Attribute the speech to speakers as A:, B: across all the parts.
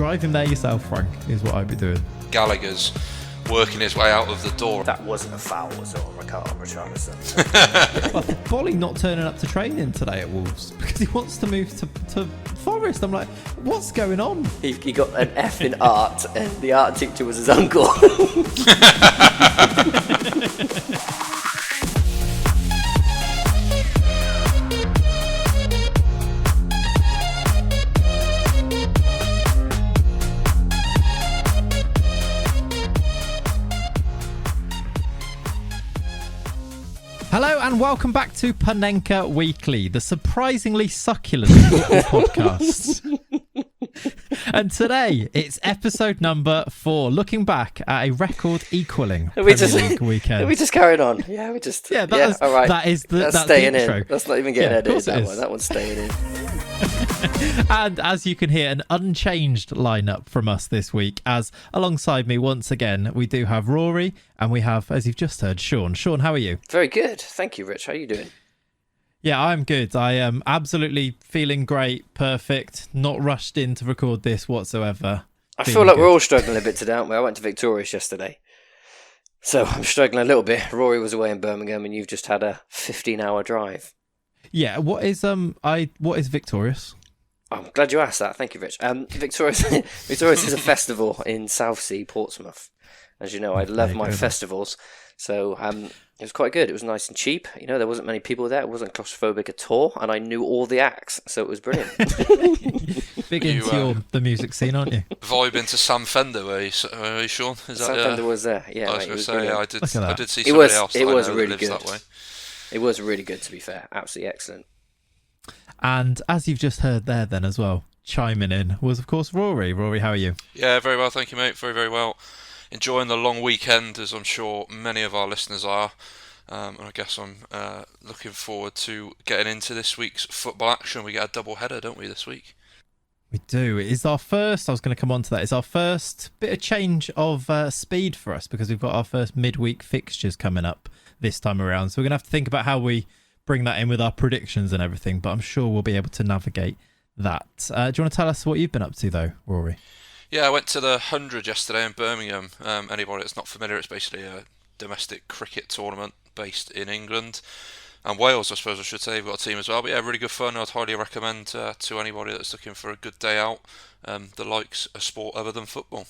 A: drive him there yourself, Frank, is what I'd be doing.
B: Gallagher's working his way out of the door.
C: That wasn't a foul, was it, on Richarlison?
A: Well, Bolly not turning up to training today at Wolves because he wants to move to Forest. I'm like, what's going on?
C: He got an F in art, and the art teacher was his uncle.
A: Hello and welcome back to Panenka Weekly, the surprisingly succulent football podcast. And today it's episode number 4, looking back at a record-equaling Premier League weekend.
C: We just carried on. All right.
A: That's
C: staying
A: the intro.
C: In. That's not even getting edited. That one's staying in.
A: And as you can hear, an unchanged lineup from us this week, as alongside me once again we do have Rory and we have, as you've just heard, Sean. Sean, how are you?
C: Very good, thank you, Rich. How are you doing?
A: Yeah, I'm good. I am absolutely feeling great, perfect, not rushed in to record this whatsoever.
C: I feel like we're all struggling a bit today, aren't we? I went to Victorious yesterday, so I'm struggling a little bit. Rory was away in Birmingham and you've just had a 15-hour drive.
A: Yeah, what is Victorious?
C: I'm glad you asked that. Thank you, Rich. Victorious is a festival in Southsea, Portsmouth. As you know, I love my festivals. So it was quite good. It was nice and cheap. You know, there wasn't many people there. It wasn't claustrophobic at all. And I knew all the acts, so it was brilliant.
A: Big into the music scene, aren't you?
B: Vibing to Sam Fender, were you, Sean?
C: Sam Fender was there. Yeah,
B: I was going to say, I did see
C: somebody
B: else
C: that
B: was
C: really
B: that lives
C: good.
B: That way.
C: It was really good, to be fair. Absolutely excellent.
A: And as you've just heard there then as well, chiming in was, of course, Rory. Rory, how are you?
B: Yeah, very well, thank you, mate. Very, very well. Enjoying the long weekend, as I'm sure many of our listeners are. And I guess I'm looking forward to getting into this week's football action. We get a double header, don't we, this week?
A: We do. It is our first, I was going to come on to that, it's our first bit of change of speed for us because we've got our first midweek fixtures coming up this time around. So we're going to have to think about how we bring that in with our predictions and everything, but I'm sure we'll be able to navigate that. Do you want to tell us what you've been up to though, Rory?
B: Yeah, I went to the 100 yesterday in Birmingham. Anybody that's not familiar, it's basically a domestic cricket tournament based in England and Wales, I suppose I should say. We've got a team as well, but yeah, really good fun. I'd highly recommend to anybody that's looking for a good day out that likes a sport other than football.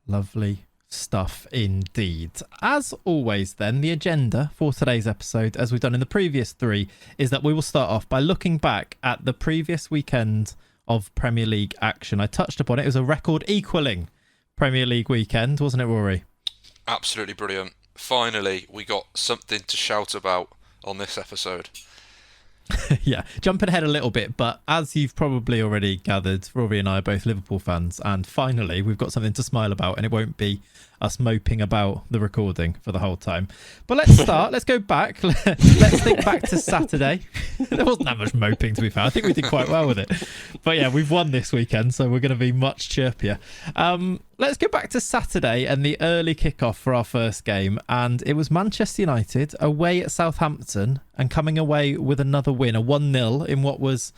B: Lovely
A: stuff indeed. As always then, the agenda for today's episode, as we've done in the previous 3, is that we will start off by looking back at the previous weekend of Premier League action. I touched upon it. It was a record equaling Premier League weekend, wasn't it, Rory?
B: Absolutely brilliant. Finally, we got something to shout about on this episode.
A: Yeah, jumping ahead a little bit, but as you've probably already gathered, Rory and I are both Liverpool fans, and finally we've got something to smile about, and it won't be us moping about the recording for the whole time. But let's start. Let's go back. Let's think back to Saturday. There wasn't that much moping, to be fair. I think we did quite well with it. But yeah, we've won this weekend, so we're going to be much chirpier. Let's go back to Saturday and the early kickoff for our first game, and it was Manchester United away at Southampton and coming away with another win, a 1-0 in what was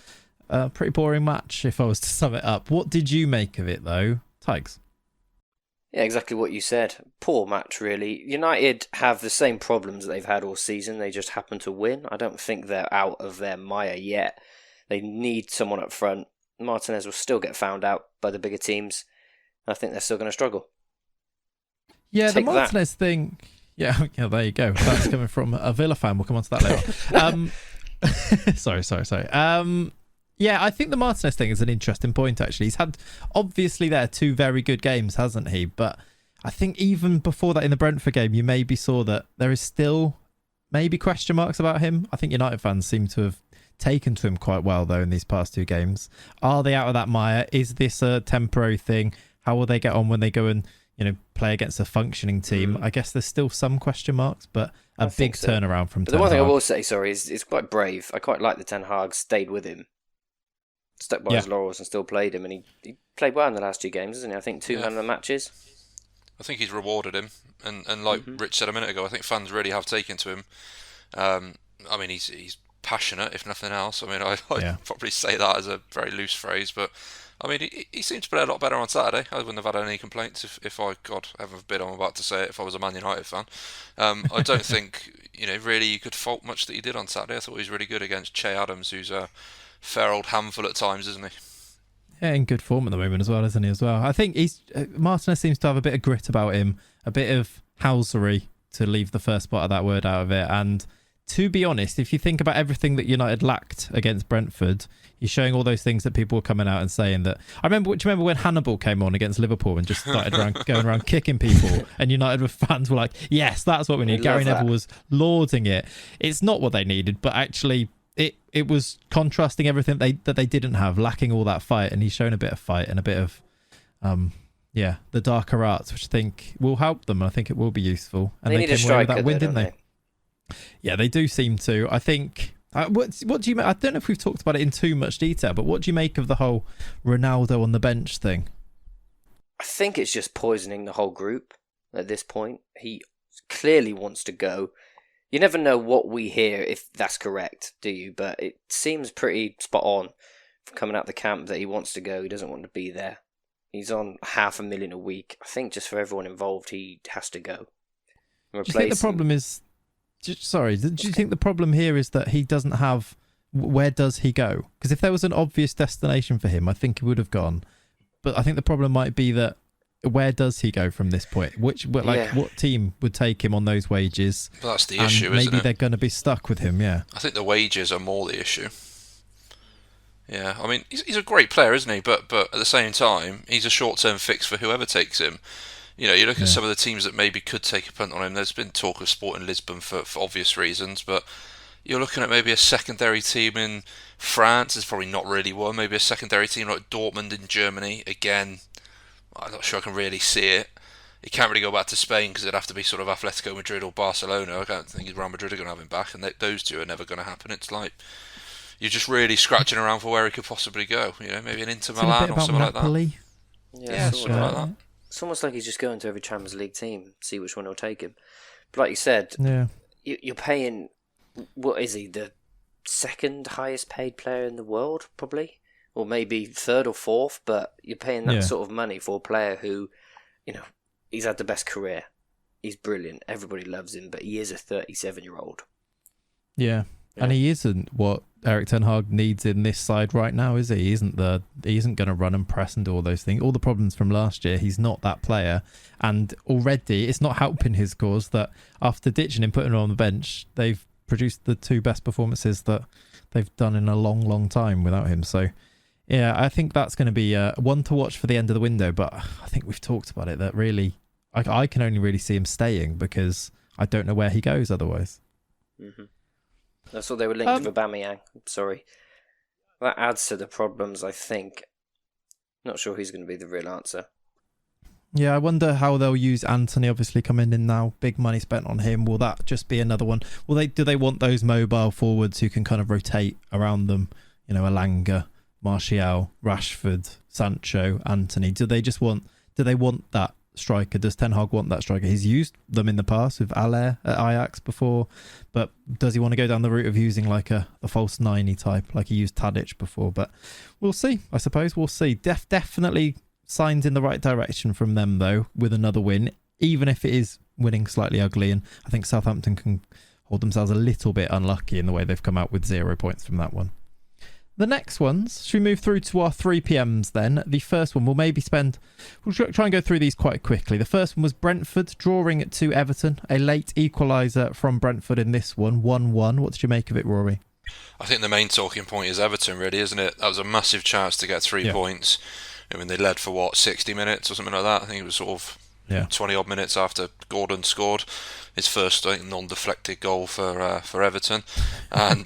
A: a pretty boring match, if I was to sum it up. What did you make of it, though, Tiggs?
C: Yeah, exactly what you said. Poor match, really. United have the same problems that they've had all season. They just happen to win. I don't think they're out of their mire yet. They need someone up front. Martinez will still get found out by the bigger teams. I think they're still going to struggle.
A: Yeah,
C: Take
A: the Martinez thing. Yeah, there you go. That's coming from a Villa fan. We'll come on to that later. Sorry. Yeah, I think the Martinez thing is an interesting point, actually. He's had, obviously, 2 very good games, hasn't he? But I think even before that in the Brentford game, you maybe saw that there is still maybe question marks about him. I think United fans seem to have taken to him quite well, though, in these past 2 games. Are they out of that mire? Is this a temporary thing? How will they get on when they go and play against a functioning team? I guess there's still some question marks, but a big turnaround from Ten Hag.
C: The one thing I will say, is it's quite brave. I quite like that Ten Hag stayed with him. Stuck by his laurels and still played him, and he played well in the last 2 games, hasn't he? I think 2 man of the matches.
B: I think he's rewarded him, and like Rich said a minute ago, I think fans really have taken to him. I mean, he's passionate, if nothing else. I mean, I'd probably say that as a very loose phrase, but I mean, he seemed to play a lot better on Saturday. I wouldn't have had any complaints if I, God, heaven forbid, I'm about to say it, if I was a Man United fan. I don't think, really you could fault much that he did on Saturday. I thought he was really good against Che Adams, who's a fair old handful at times, isn't he?
A: Yeah, in good form at the moment as well, isn't he? As well, I think Martinez seems to have a bit of grit about him, a bit of housery, to leave the first part of that word out of it. And to be honest, if you think about everything that United lacked against Brentford, he's showing all those things that people were coming out and saying that. Do you remember when Hannibal came on against Liverpool and just started going around kicking people, and United fans were like, "Yes, that's what we need." Gary Neville was lauding it. It's not what they needed, but actually, it was contrasting everything that they didn't have, lacking all that fight, and he's shown a bit of fight and a bit of, the darker arts, which I think will help them. I think it will be useful. And
C: they came away with that win,
A: didn't they? Yeah, they do seem to. I think. What do you? I don't know if we've talked about it in too much detail, but what do you make of the whole Ronaldo on the bench thing?
C: I think it's just poisoning the whole group at this point. He clearly wants to go. You never know what we hear, if that's correct, do you? But it seems pretty spot on from coming out the camp that he wants to go. He doesn't want to be there. He's on $500,000 a week. I think just for everyone involved, he has to go.
A: Do you think the problem is... Sorry, do you think the problem here is that he doesn't have... Where does he go? Because if there was an obvious destination for him, I think he would have gone. But I think the problem might be that where does he go from this point? What team would take him on those wages?
B: Well, that's the issue, isn't it?
A: Maybe they're going to be stuck with him, yeah.
B: I think the wages are more the issue. Yeah, I mean, he's a great player, isn't he? But at the same time, he's a short-term fix for whoever takes him. You look at some of the teams that maybe could take a punt on him. There's been talk of Sporting Lisbon for obvious reasons, but you're looking at maybe a secondary team in France. There's probably not really one. Maybe a secondary team like Dortmund in Germany. Again, I'm not sure I can really see it. He can't really go back to Spain because it'd have to be sort of Atletico Madrid or Barcelona. I don't think Real Madrid are going to have him back, and those two are never going to happen. It's like you're just really scratching around for where he could possibly go. Maybe an Inter Milan or something like that.
C: Yeah,
B: something like that.
C: It's almost like he's just going to every Champions League team, see which one will take him. But like you said, you're paying, what is he, the second highest paid player in the world, probably? Or maybe third or fourth, but you're paying that sort of money for a player who, he's had the best career. He's brilliant. Everybody loves him, but he is a 37-year-old.
A: Yeah. And he isn't what Erik ten Hag needs in this side right now, is he? He isn't going to run and press and do all those things. All the problems from last year, he's not that player. And already, it's not helping his cause that after ditching him, putting him on the bench, they've produced the two best performances that they've done in a long, long time without him. So, yeah, I think that's going to be one to watch for the end of the window. But I think we've talked about it, that really, I can only really see him staying because I don't know where he goes otherwise.
C: Mm-hmm. That's what they were linked with Aubameyang. Sorry. That adds to the problems, I think. Not sure who's going to be the real answer.
A: Yeah, I wonder how they'll use Anthony, obviously coming in now. Big money spent on him. Will that just be another one? Do they want those mobile forwards who can kind of rotate around them? Elanga, Martial, Rashford, Sancho, Anthony. Do they want that striker? Does Ten Hag want that striker? He's used them in the past with Aller at Ajax before, but does he want to go down the route of using like a false 90 type like he used Tadic before? But we'll see. I suppose we'll see. Definitely signs in the right direction from them though, with another win, even if it is winning slightly ugly. And I think Southampton can hold themselves a little bit unlucky in the way they've come out with 0 points from that one. The next ones, should we move through to our 3 p.m s then? The first one, we'll try and go through these quite quickly. The first one was Brentford drawing to Everton, a late equaliser from Brentford in this one, 1-1. What did you make of it, Rory?
B: I think the main talking point is Everton, really, isn't it? That was a massive chance to get 3 points. I mean, they led for 60 minutes or something like that. I think it was sort of 20 odd minutes after Gordon scored his first non-deflected goal for Everton, and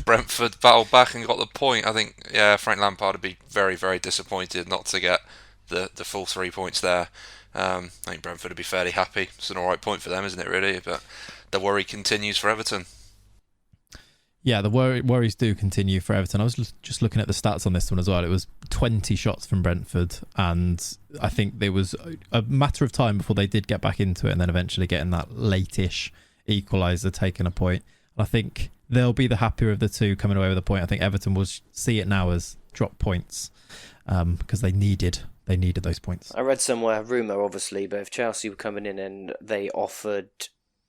B: Brentford battled back and got the point. I think Frank Lampard would be very, very disappointed not to get the full 3 points there. I think Brentford would be fairly happy. It's an alright point for them, isn't it, really? But the worry continues for Everton.
A: Yeah, the worries do continue for Everton. I was just looking at the stats on this one as well. It was 20 shots from Brentford, and I think there was a matter of time before they did get back into it and then eventually getting that late-ish equaliser, taking a point. And I think they'll be the happier of the two coming away with a point. I think Everton will see it now as drop points because they needed those points.
C: I read somewhere, rumour obviously, but if Chelsea were coming in and they offered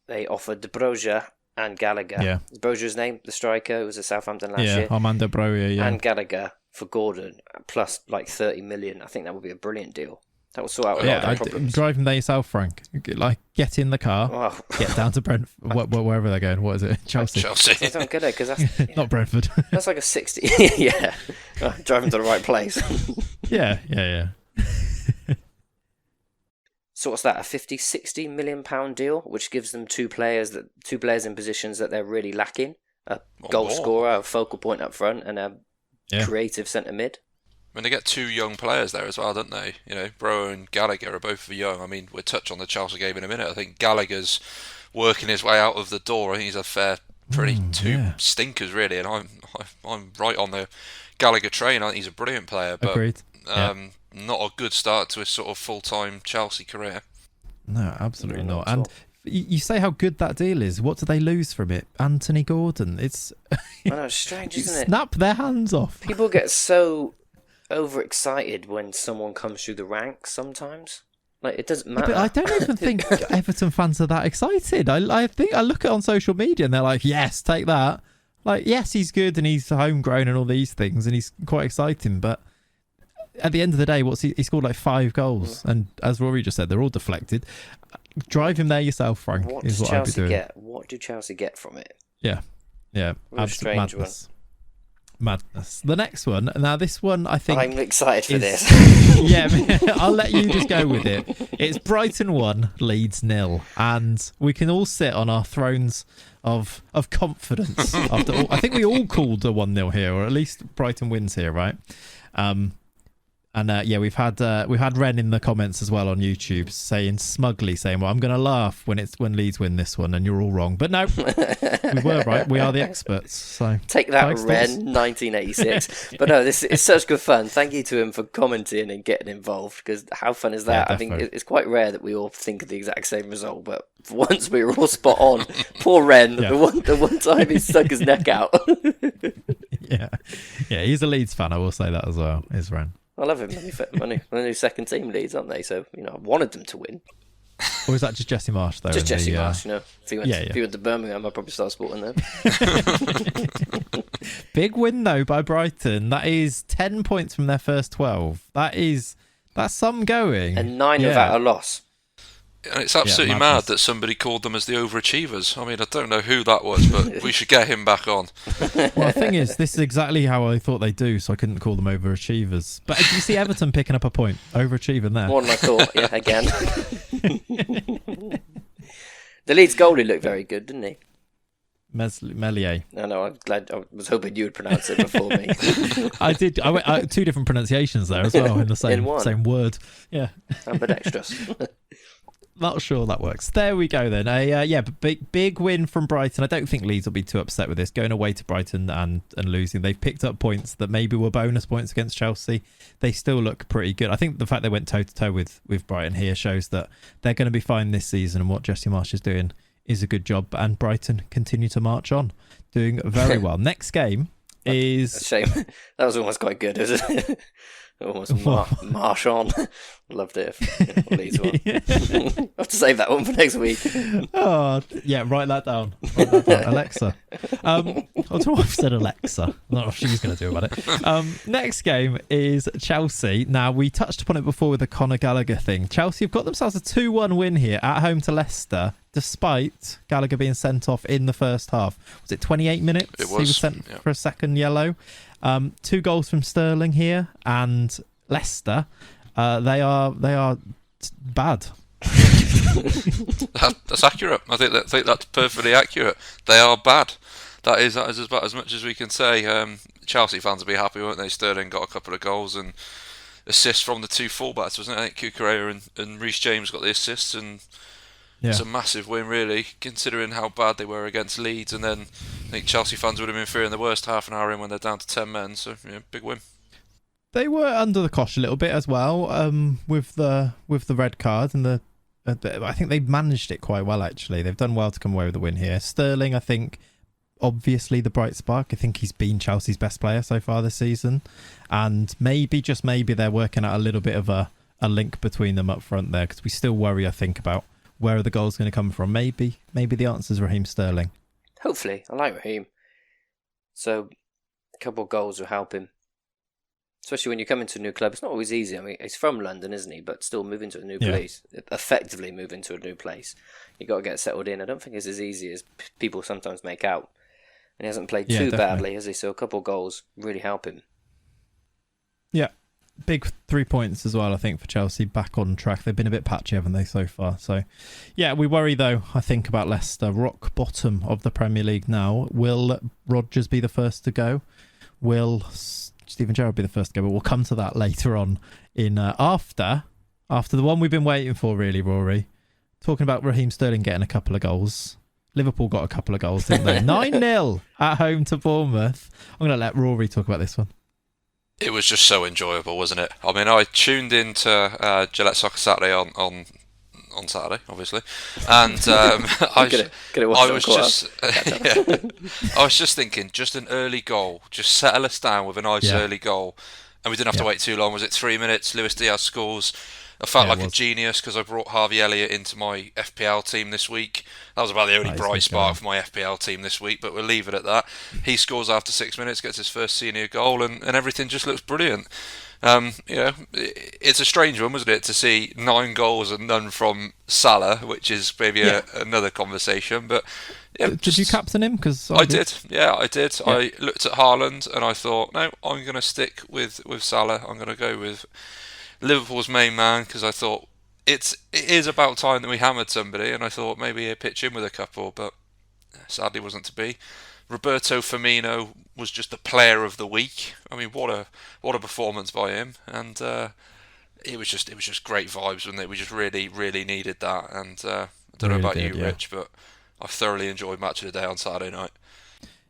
C: De Broja and Gallagher.
A: Yeah.
C: Is Broja's name, the striker who was at Southampton last year?
A: Armando Broja, yeah.
C: And Gallagher for Gordon, plus like 30 million. I think that would be a brilliant deal. That would sort out a lot of their problems.
A: Drive them there yourself, Frank. Like, get in the car, get down to Brentford, wherever they're going. What is it? Chelsea.
B: Chelsea.
C: I don't get it, because that's...
A: Not Brentford.
C: That's like a 60... yeah. Driving to the right place.
A: Yeah.
C: So what's that, a 50, 60 million pound deal, which gives them two players in positions that they're really lacking. A goal scorer, a focal point up front, and a creative centre mid.
B: I mean, they get two young players there as well, don't they? You know, Bro and Gallagher are both young. I mean, we'll touch on the Chelsea game in a minute. I think Gallagher's working his way out of the door. I think he's a pretty stinkers, really. And I'm right on the Gallagher train. I think he's a brilliant player, but
A: Agreed.
B: Not a good start to his sort of full-time Chelsea career.
A: No, absolutely not. And you say how good that deal is. What do they lose from it? Anthony Gordon. It's
C: I know, it's strange, isn't it?
A: Snap their hands off.
C: People get so overexcited when someone comes through the ranks sometimes. Like, it doesn't matter.
A: But I don't even think Everton fans are that excited. I think I look at it on social media and they're like, yes, take that. Like, yes, he's good and he's homegrown and all these things and he's quite exciting, but at the end of the day, he scored like 5 goals, and as Rory just said, they're all deflected. Drive him there yourself, Frank. What is what I'd be doing.
C: What do Chelsea get from it?
A: Yeah, absolute madness. The next one. Now, this one I think
C: I'm excited for this.
A: Yeah, I'll let you just go with it. It's Brighton 1, Leeds 0, and we can all sit on our thrones of confidence. After all, I think we all called a 1-0 here, or at least Brighton wins here, right? And we've had Ren in the comments as well on YouTube smugly saying, well, I'm going to laugh when Leeds win this one, and you're all wrong. But no, we were right. We are the experts. So
C: take that, Ren, 1986. But no, this is such good fun. Thank you to him for commenting and getting involved, because how fun is that? I think it's quite rare that we all think of the exact same result, but for once we were all spot on. Poor Ren, the one time he stuck his neck out.
A: Yeah, he's a Leeds fan. I will say that as well. Is Ren.
C: I love him. My new second team Leeds, aren't they? So, I wanted them to win.
A: Or is that just Jesse Marsh, though?
C: Just Jesse Marsh, If he went to Birmingham, I'd probably start supporting them.
A: Big win, though, by Brighton. That is 10 points from their first 12. That's some going.
C: And 9 of that are loss.
B: And it's absolutely mad that somebody called them as the overachievers. I mean, I don't know who that was, but we should get him back on.
A: Well, the thing is, this is exactly how I thought they'd do, so I couldn't call them overachievers. But did you see Everton picking up a point? Overachieving there.
C: More than I thought, again. The Leeds goalie looked very good, didn't he?
A: Meslier.
C: No, I'm glad. I was hoping you would pronounce it before me.
A: I did. I went 2 different pronunciations there as well in the same word. Yeah.
C: Ambidextrous.
A: Not sure that works. There we go then. Big win from Brighton. I don't think Leeds will be too upset with this. Going away to Brighton and losing. They've picked up points that maybe were bonus points against Chelsea. They still look pretty good. I think the fact they went toe-to-toe with Brighton here shows that they're going to be fine this season, and what Jesse Marsh is doing is a good job. And Brighton continue to march on, doing very well. Next game is...
C: A shame. That was almost quite good, isn't it? Almost march on. Loved it. Leeds one. I'll have to save that one for next week.
A: Oh, yeah, write that down. Alexa. I don't know why I've said Alexa. I don't know what she's going to do about it. Next game is Chelsea. Now, we touched upon it before with the Conor Gallagher thing. Chelsea have got themselves a 2-1 win here at home to Leicester, despite Gallagher being sent off in the first half. Was it 28 minutes?
B: It was.
A: He was sent for a second yellow. 2 goals from Sterling here, and Leicester, they are bad.
B: That's accurate. I think that's perfectly accurate. They are bad. That is about as much as we can say. Chelsea fans will be happy, won't they? Sterling got a couple of goals and assists from the 2 fullbacks, wasn't it? I think Cucurella and Reece James got the assists, and it's a massive win, really, considering how bad they were against Leeds. And then I think Chelsea fans would have been fearing the worst half an hour in when they're down to 10 men. So, big win.
A: They were under the cosh a little bit as well, with the red card, and I think they've managed it quite well. Actually, they've done well to come away with the win here. Sterling, I think, obviously the bright spark. I think he's been Chelsea's best player so far this season, and maybe, just maybe, they're working out a little bit of a link between them up front there, because we still worry, I think, about where are the goals going to come from. Maybe the answer is Raheem Sterling.
C: Hopefully. I like Raheem. So a couple of goals will help him. Especially when you come into a new club. It's not always easy. I mean, he's from London, isn't he? But still moving to a new place. Effectively moving to a new place. You got to get settled in. I don't think it's as easy as people sometimes make out. And he hasn't played too badly, has he? So a couple of goals really help him. Yeah.
A: Big 3 points as well, I think, for Chelsea. Back on track. They've been a bit patchy, haven't they, so far? So, yeah, we worry, though, I think, about Leicester. Rock bottom of the Premier League now. Will Rodgers be the first to go? Will Steven Gerrard be the first to go? But we'll come to that later on in after the one we've been waiting for, really, Rory. Talking about Raheem Sterling getting a couple of goals. Liverpool got a couple of goals, didn't they? 9-0 at home to Bournemouth. I'm going to let Rory talk about this one.
B: It was just so enjoyable, wasn't it? I mean, I tuned into Gillette Soccer Saturday on Saturday, obviously, and I was just thinking, just an early goal, just settle us down with a nice early goal, and we didn't have to wait too long. Was it 3 minutes? Luis Diaz scores. I felt like a genius because I brought Harvey Elliott into my FPL team this week. That was about the only bright spark for my FPL team this week, but we'll leave it at that. He scores after 6 minutes, gets his first senior goal, and everything just looks brilliant. It's a strange one, wasn't it, to see 9 goals and none from Salah, which is maybe another conversation. But
A: did you captain him? Because
B: I did. Yeah, I did. Yeah. I looked at Haaland and I thought, no, I'm going to stick with Salah. I'm going to go with Liverpool's main man, because I thought it is about time that we hammered somebody, and I thought maybe he'd pitch in with a couple, but sadly wasn't to be. Roberto Firmino was just the player of the week. I mean, what a performance by him, and it was just great vibes, wasn't it? We just really, really needed that, and I don't know about you, Rich, but I thoroughly enjoyed Match of the Day on Saturday night.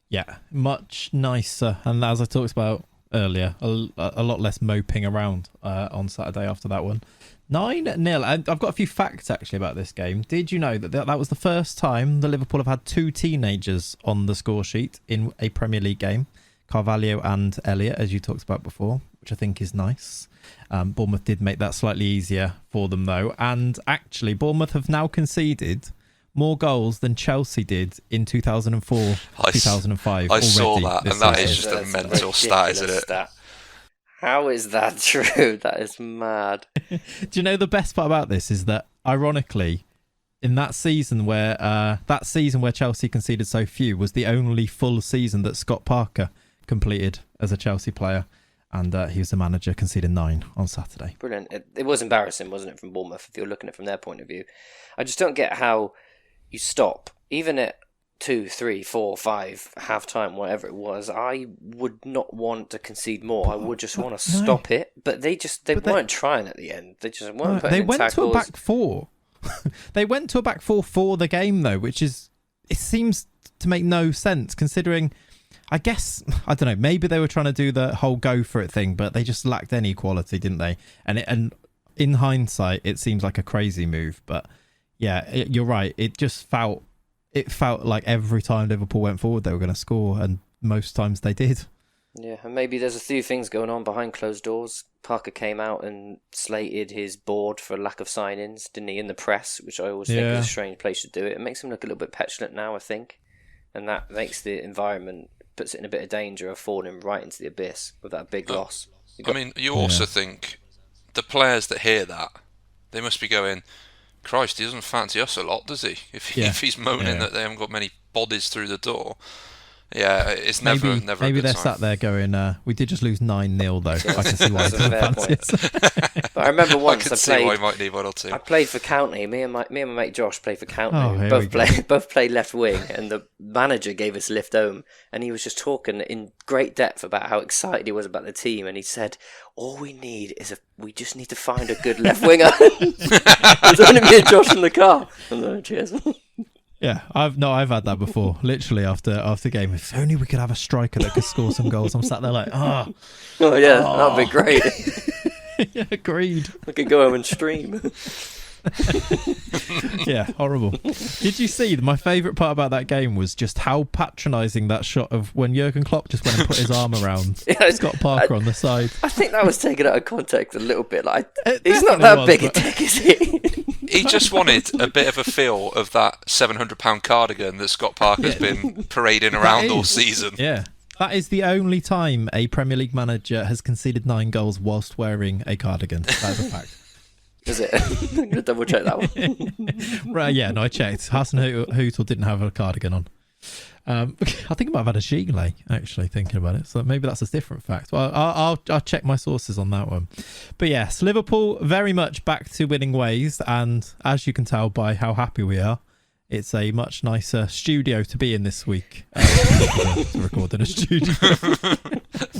B: Yeah,
A: much nicer, and as I talked about earlier, a lot less moping around on Saturday after that one. 9-0. And I've got a few facts actually about this game. Did you know that was the first time the Liverpool have had 2 teenagers on the score sheet in a Premier League game? Carvalho and Elliott, as you talked about before, which I think is nice. Bournemouth did make that slightly easier for them though, and actually Bournemouth have now conceded more goals than Chelsea did in 2004, 2005.
B: I saw that, and that is just a mental stat, isn't it?
C: How is that true? That is mad.
A: Do you know the best part about this is that, ironically, in that season where Chelsea conceded so few was the only full season that Scott Parker completed as a Chelsea player, and he was the manager, conceded 9 on Saturday.
C: Brilliant. It was embarrassing, wasn't it, from Bournemouth, if you're looking at it from their point of view. I just don't get how you stop, even at 2, 3, 4, 5, half time, whatever it was. I would not want to concede more. I would just want to stop it. But they weren't trying at the end. They just weren't putting in tackles. They went to a back
A: 4. They went to a back 4 for the game, though, which is, it seems to make no sense considering, I guess, I don't know, maybe they were trying to do the whole go for it thing, but they just lacked any quality, didn't they? And in hindsight, it seems like a crazy move, but yeah, you're right. It felt like every time Liverpool went forward, they were going to score, and most times they did.
C: Yeah, and maybe there's a few things going on behind closed doors. Parker came out and slated his board for lack of sign-ins, didn't he, in the press, which I always think is a strange place to do it. It makes him look a little bit petulant now, I think, and that makes the environment, puts it in a bit of danger of falling right into the abyss with that big loss.
B: You also think the players that hear that, they must be going, Christ, he doesn't fancy us a lot, does he? If he's moaning that they haven't got many bodies through the door. Yeah, it's never a good
A: Maybe they're
B: sign.
A: Sat there going, we did just lose 9-0 though. I can see why he doesn't fancy us.
C: But I remember once
B: I might need 1 or 2.
C: I played for County. Me and my mate Josh played for County. Both played left wing, and the manager gave us a lift home, and he was just talking in great depth about how excited he was about the team, and he said, all we need is we just need to find a good left winger. There's only me and Josh in the car. Cheers.
A: Yeah, I've had that before. Literally after game, if only we could have a striker that could score some goals. I'm sat there like, that'd be great. Yeah, agreed.
C: We could go home and stream.
A: Yeah, horrible. Did you see, my favourite part about that game was just how patronising that shot of when Jurgen Klopp just went and put his arm around Scott Parker on the side.
C: I think that was taken out of context a little bit. Like,
A: It
C: he's not
A: definitely
C: that
A: was,
C: big a
A: but-
C: dick, is he?
B: He just wanted a bit of a feel of that £700 cardigan that Scott Parker's been parading around all season.
A: Yeah. That is the only time a Premier League manager has conceded 9 goals whilst wearing a cardigan. That is a fact.
C: Is it? I'm going to double check that one.
A: Right, yeah, no, I checked. Hassan Hootel didn't have a cardigan on. I think I might have had a gilet, actually, thinking about it. So maybe that's a different fact. Well, I'll check my sources on that one. But yes, Liverpool very much back to winning ways. And as you can tell by how happy we are, it's a much nicer studio to be in this week. To record in a studio.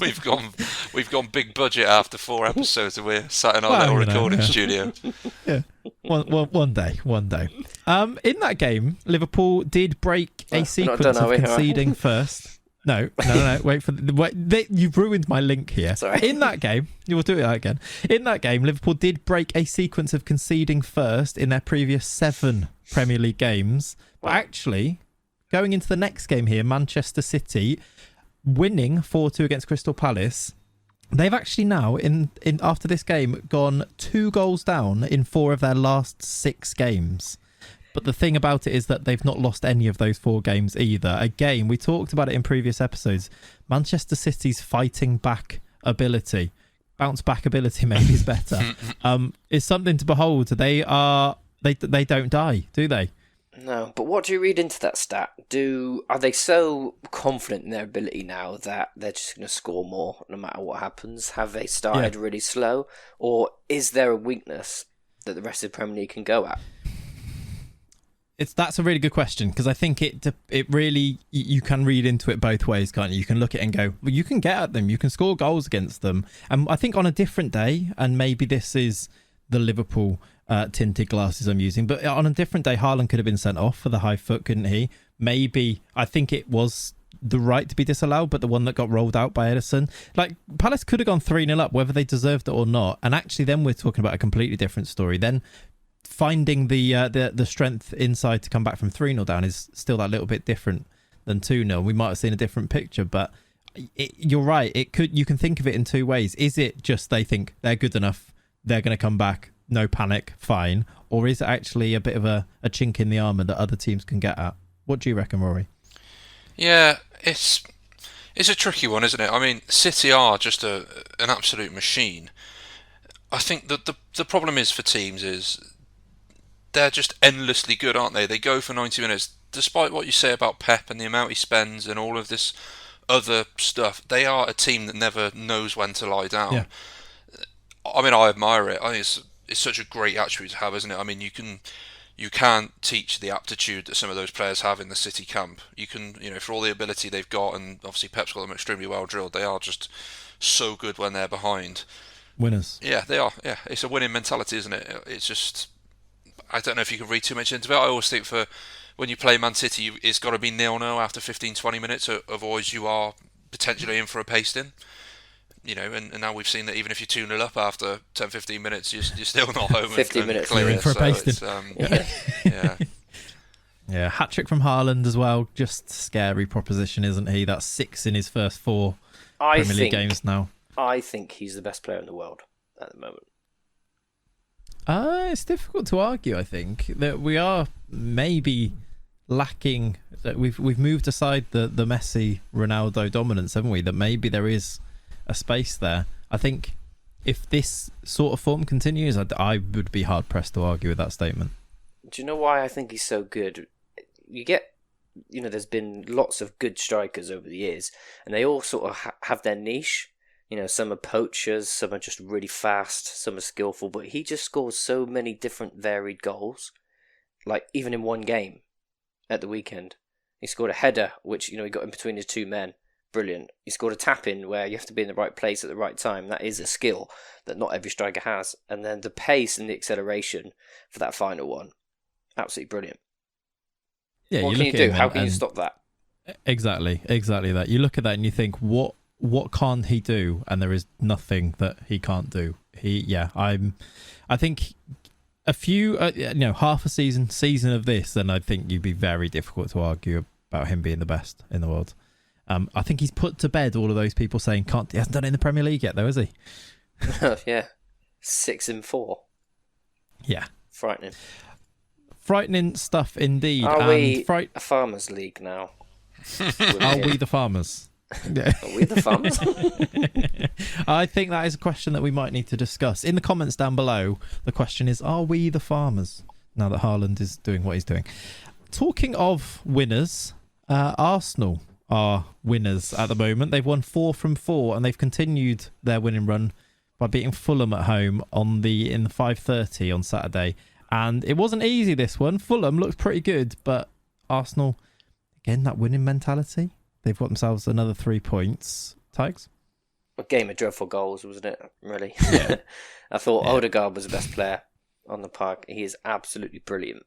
B: We've gone big budget after 4 episodes, and we're sat in our
A: Well,
B: little
A: you know,
B: recording
A: yeah.
B: studio.
A: Yeah, one day. In that game, Liverpool did break a
C: Well, we're not
A: sequence
C: done, are
A: of
C: we?
A: conceding first. No. You've ruined my link here.
C: Sorry.
A: In that game, you will do it again. In that game, Liverpool did break a sequence of conceding first in their previous 7 Premier League games. But actually, going into the next game here, Manchester City winning 4-2 against Crystal Palace. They've actually now, in after this game, gone 2 goals down in 4 of their last 6 games. But the thing about it is that they've not lost any of those 4 games either. Again, we talked about it in previous episodes. Manchester City's fighting back ability, bounce back ability maybe is better, is something to behold. They don't die, do they?
C: No, but what do you read into that stat? Are they so confident in their ability now that they're just going to score more no matter what happens? Have they started really slow? Or is there a weakness that the rest of the Premier League can go at?
A: That's a really good question, because I think it really, you can read into it both ways, can't you? You can look at it and go, well, you can get at them, you can score goals against them. And I think on a different day, and maybe this is the Liverpool tinted glasses I'm using, but on a different day, Haaland could have been sent off for the high foot, couldn't he? Maybe, I think it was the right to be disallowed, but the one that got rolled out by Edison. Like, Palace could have gone 3-0 up, whether they deserved it or not. And actually then we're talking about a completely different story. Then finding the strength inside to come back from 3-0 down is still that little bit different than 2-0. We might have seen a different picture, but you're right. You can think of it in 2 ways. Is it just they think they're good enough, they're going to come back, no panic, fine? Or is it actually a bit of a chink in the armour that other teams can get at? What do you reckon, Rory?
B: Yeah, it's a tricky one, isn't it? I mean, City are just an absolute machine. I think that the problem is for teams is they're just endlessly good, aren't they? They go for 90 minutes. Despite what you say about Pep and the amount he spends and all of this other stuff, they are a team that never knows when to lie down.
A: Yeah.
B: I mean, I admire it. I think it's such a great attribute to have, isn't it? I mean, you can't teach the aptitude that some of those players have in the City camp. You can, for all the ability they've got, and obviously Pep's got them extremely well drilled, they are just so good when they're behind.
A: Winners.
B: Yeah, they are. Yeah, it's a winning mentality, isn't it? It's just, I don't know if you can read too much into it. I always think when you play Man City, it's got to be 0-0 after 15-20 minutes, otherwise you are potentially in for a pasting. And now we've seen that even if you're 2-0 up after 10-15 minutes, you're still not home.
C: 15 minutes
A: you're in for a pasting.
B: Yeah.
A: Yeah, hat-trick from Haaland as well. Just scary proposition, isn't he? That's 6 in his first 4 Premier League games now.
C: I think he's the best player in the world at the moment.
A: It's difficult to argue, I think. That we are maybe lacking. We've moved aside the Messi, Ronaldo dominance, haven't we? That maybe there is a space there. I think if this sort of form continues, I would be hard pressed to argue with that statement.
C: Do you know why I think he's so good? You get, there's been lots of good strikers over the years, and they all sort of have their niche. Some are poachers, some are just really fast, some are skillful, but he just scores so many different varied goals. Like, even in one game at the weekend, he scored a header, which, he got in between his 2 men. Brilliant. He scored a tap-in where you have to be in the right place at the right time. That is a skill that not every striker has. And then the pace and the acceleration for that final one, absolutely brilliant.
A: Yeah,
C: what can you do? How can you stop that?
A: Exactly that. You look at that and you think, what can't he do? And there is nothing that he can't do. I think half a season of this, then I think you'd be very difficult to argue about him being the best in the world. I think he's put to bed all of those people saying he hasn't done it in the Premier League yet, though, has he?
C: Yeah, 6-4.
A: Yeah,
C: frightening
A: stuff indeed.
C: Are we a farmers' league now?
A: Are we the farmers? Yeah.
C: Are we the farmers?
A: I think that is a question that we might need to discuss in the comments down below. The question is, are we the farmers now that Haaland is doing what he's doing? Talking of winners, Arsenal are winners at the moment. They've won 4 from 4, and they've continued their winning run by beating Fulham at home in the 5:30 on Saturday. And it wasn't easy, this one. Fulham looked pretty good, but Arsenal, again, that winning mentality. They've got themselves another 3 points. Tags?
C: A game of dreadful goals, wasn't it? Really.
A: Yeah.
C: I thought Odegaard was the best player on the park. He is absolutely brilliant.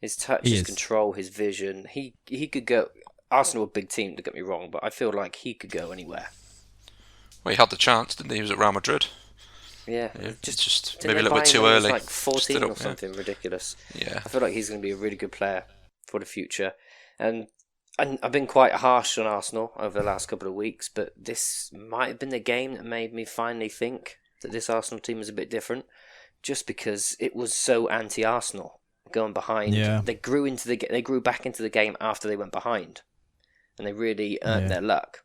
C: His touch, his control, his vision. He could go... Arsenal are a big team, don't get me wrong, but I feel like he could go anywhere.
B: Well, he had the chance, didn't he? He was at Real Madrid.
C: Yeah,
B: just maybe a little bit too early.
C: Like 14 or something ridiculous.
B: Yeah,
C: I feel like he's going to be a really good player for the future. And I've been quite harsh on Arsenal over the last couple of weeks, but this might have been the game that made me finally think that this Arsenal team is a bit different, just because it was so anti-Arsenal going behind.
A: Yeah.
C: They grew back into the game after they went behind, and they really earned their luck.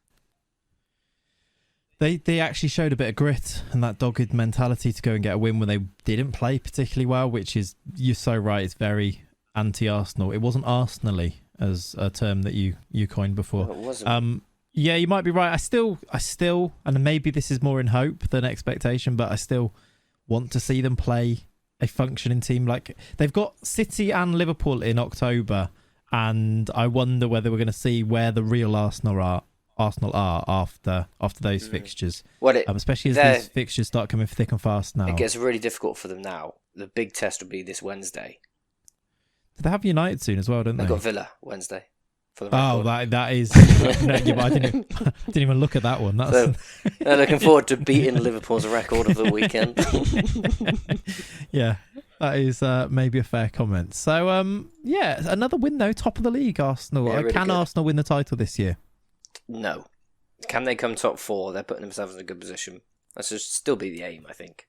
A: They actually showed a bit of grit and that dogged mentality to go and get a win when they didn't play particularly well, which is, you're so right, it's very anti-Arsenal. It wasn't Arsenal-y, as a term that you coined before.
C: No, it wasn't.
A: Yeah, you might be right. I still, and maybe this is more in hope than expectation, but I still want to see them play a functioning team. Like, they've got City and Liverpool in October, and I wonder whether we're going to see where the real Arsenal are after those fixtures.
C: Well,
A: especially as these fixtures start coming thick and fast now.
C: It gets really difficult for them now. The big test will be this Wednesday.
A: They have United soon as well, don't they?
C: They've got Villa Wednesday. For the
A: that is... no, yeah, I didn't even look at that one.
C: So, they're looking forward to beating Liverpool's record of the weekend.
A: Yeah, that is maybe a fair comment. So, another win though, top of the league, Arsenal.
C: Yeah, really
A: Can
C: good.
A: Arsenal win the title this year?
C: No. Can they come top 4? They're putting themselves in a good position. That should still be the aim, I think.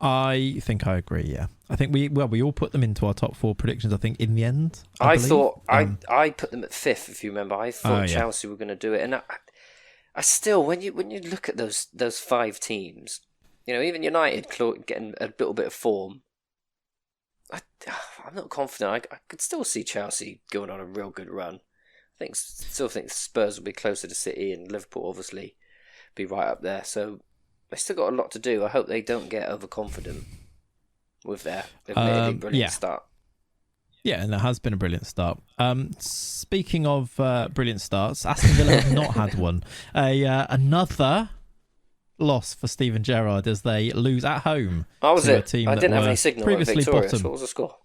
A: I think I agree, yeah. I think we all put them into our top 4 predictions, I think, in the end.
C: I thought I put them at 5th, if you remember. I thought
A: yeah.
C: Chelsea were going to do it. And I still, when you look at those 5 teams, even United getting a little bit of form, I'm not confident. I could still see Chelsea going on a real good run. Still think Spurs will be closer to City, and Liverpool obviously be right up there. So they still got a lot to do. I hope they don't get overconfident with their admittedly brilliant start.
A: Yeah, and it has been a brilliant start. Speaking of brilliant starts, Aston Villa have not had one. Another loss for Steven Gerrard as they lose at home.
C: What was
A: to
C: it?
A: A team
C: I
A: that
C: didn't have
A: were
C: any signal.
A: Previously
C: Victorious.
A: bottom.
C: What was the score?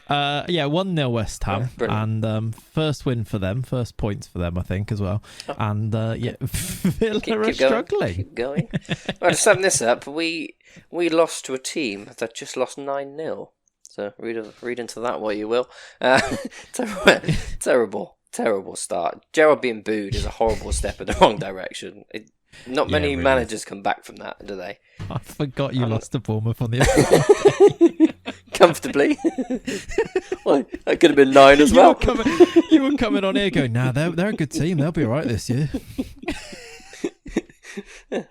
A: 1-0 West Ham,
C: brilliant.
A: and first win for them, first points for them, I think, as well. And Villa are struggling.
C: Keep going. Well, to sum this up, we lost to a team that just lost 9-0. So read into that what you will. Terrible start. Gerrard being booed is a horrible step in the wrong direction. Not many
A: really
C: managers come back from that, do they?
A: I forgot you lost to Bournemouth on the other.
C: Comfortably. Well, that could have been 9 as well.
A: You were coming on here going, nah, they're a good team. They'll be all right this year.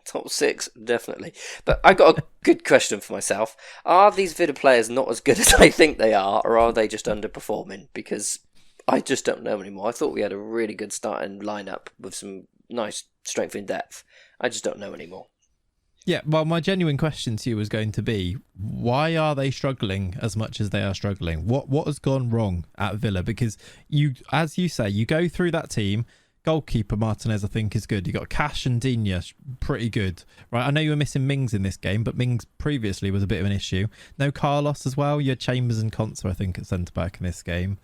C: Top 6, definitely. But I got a good question for myself. Are these Villa players not as good as I think they are, or are they just underperforming? Because I just don't know anymore. I thought we had a really good starting lineup with some nice strength in depth. I just don't know anymore.
A: Yeah, well, my genuine question to you was going to be, why are they struggling as much as they are struggling? What has gone wrong at Villa? Because as you say, you go through that team. Goalkeeper Martinez, I think, is good. You got Cash and Digne, pretty good, right? I know you were missing Mings in this game, but Mings previously was a bit of an issue. No Carlos as well. You had Chambers and Konsa, I think, at centre back in this game.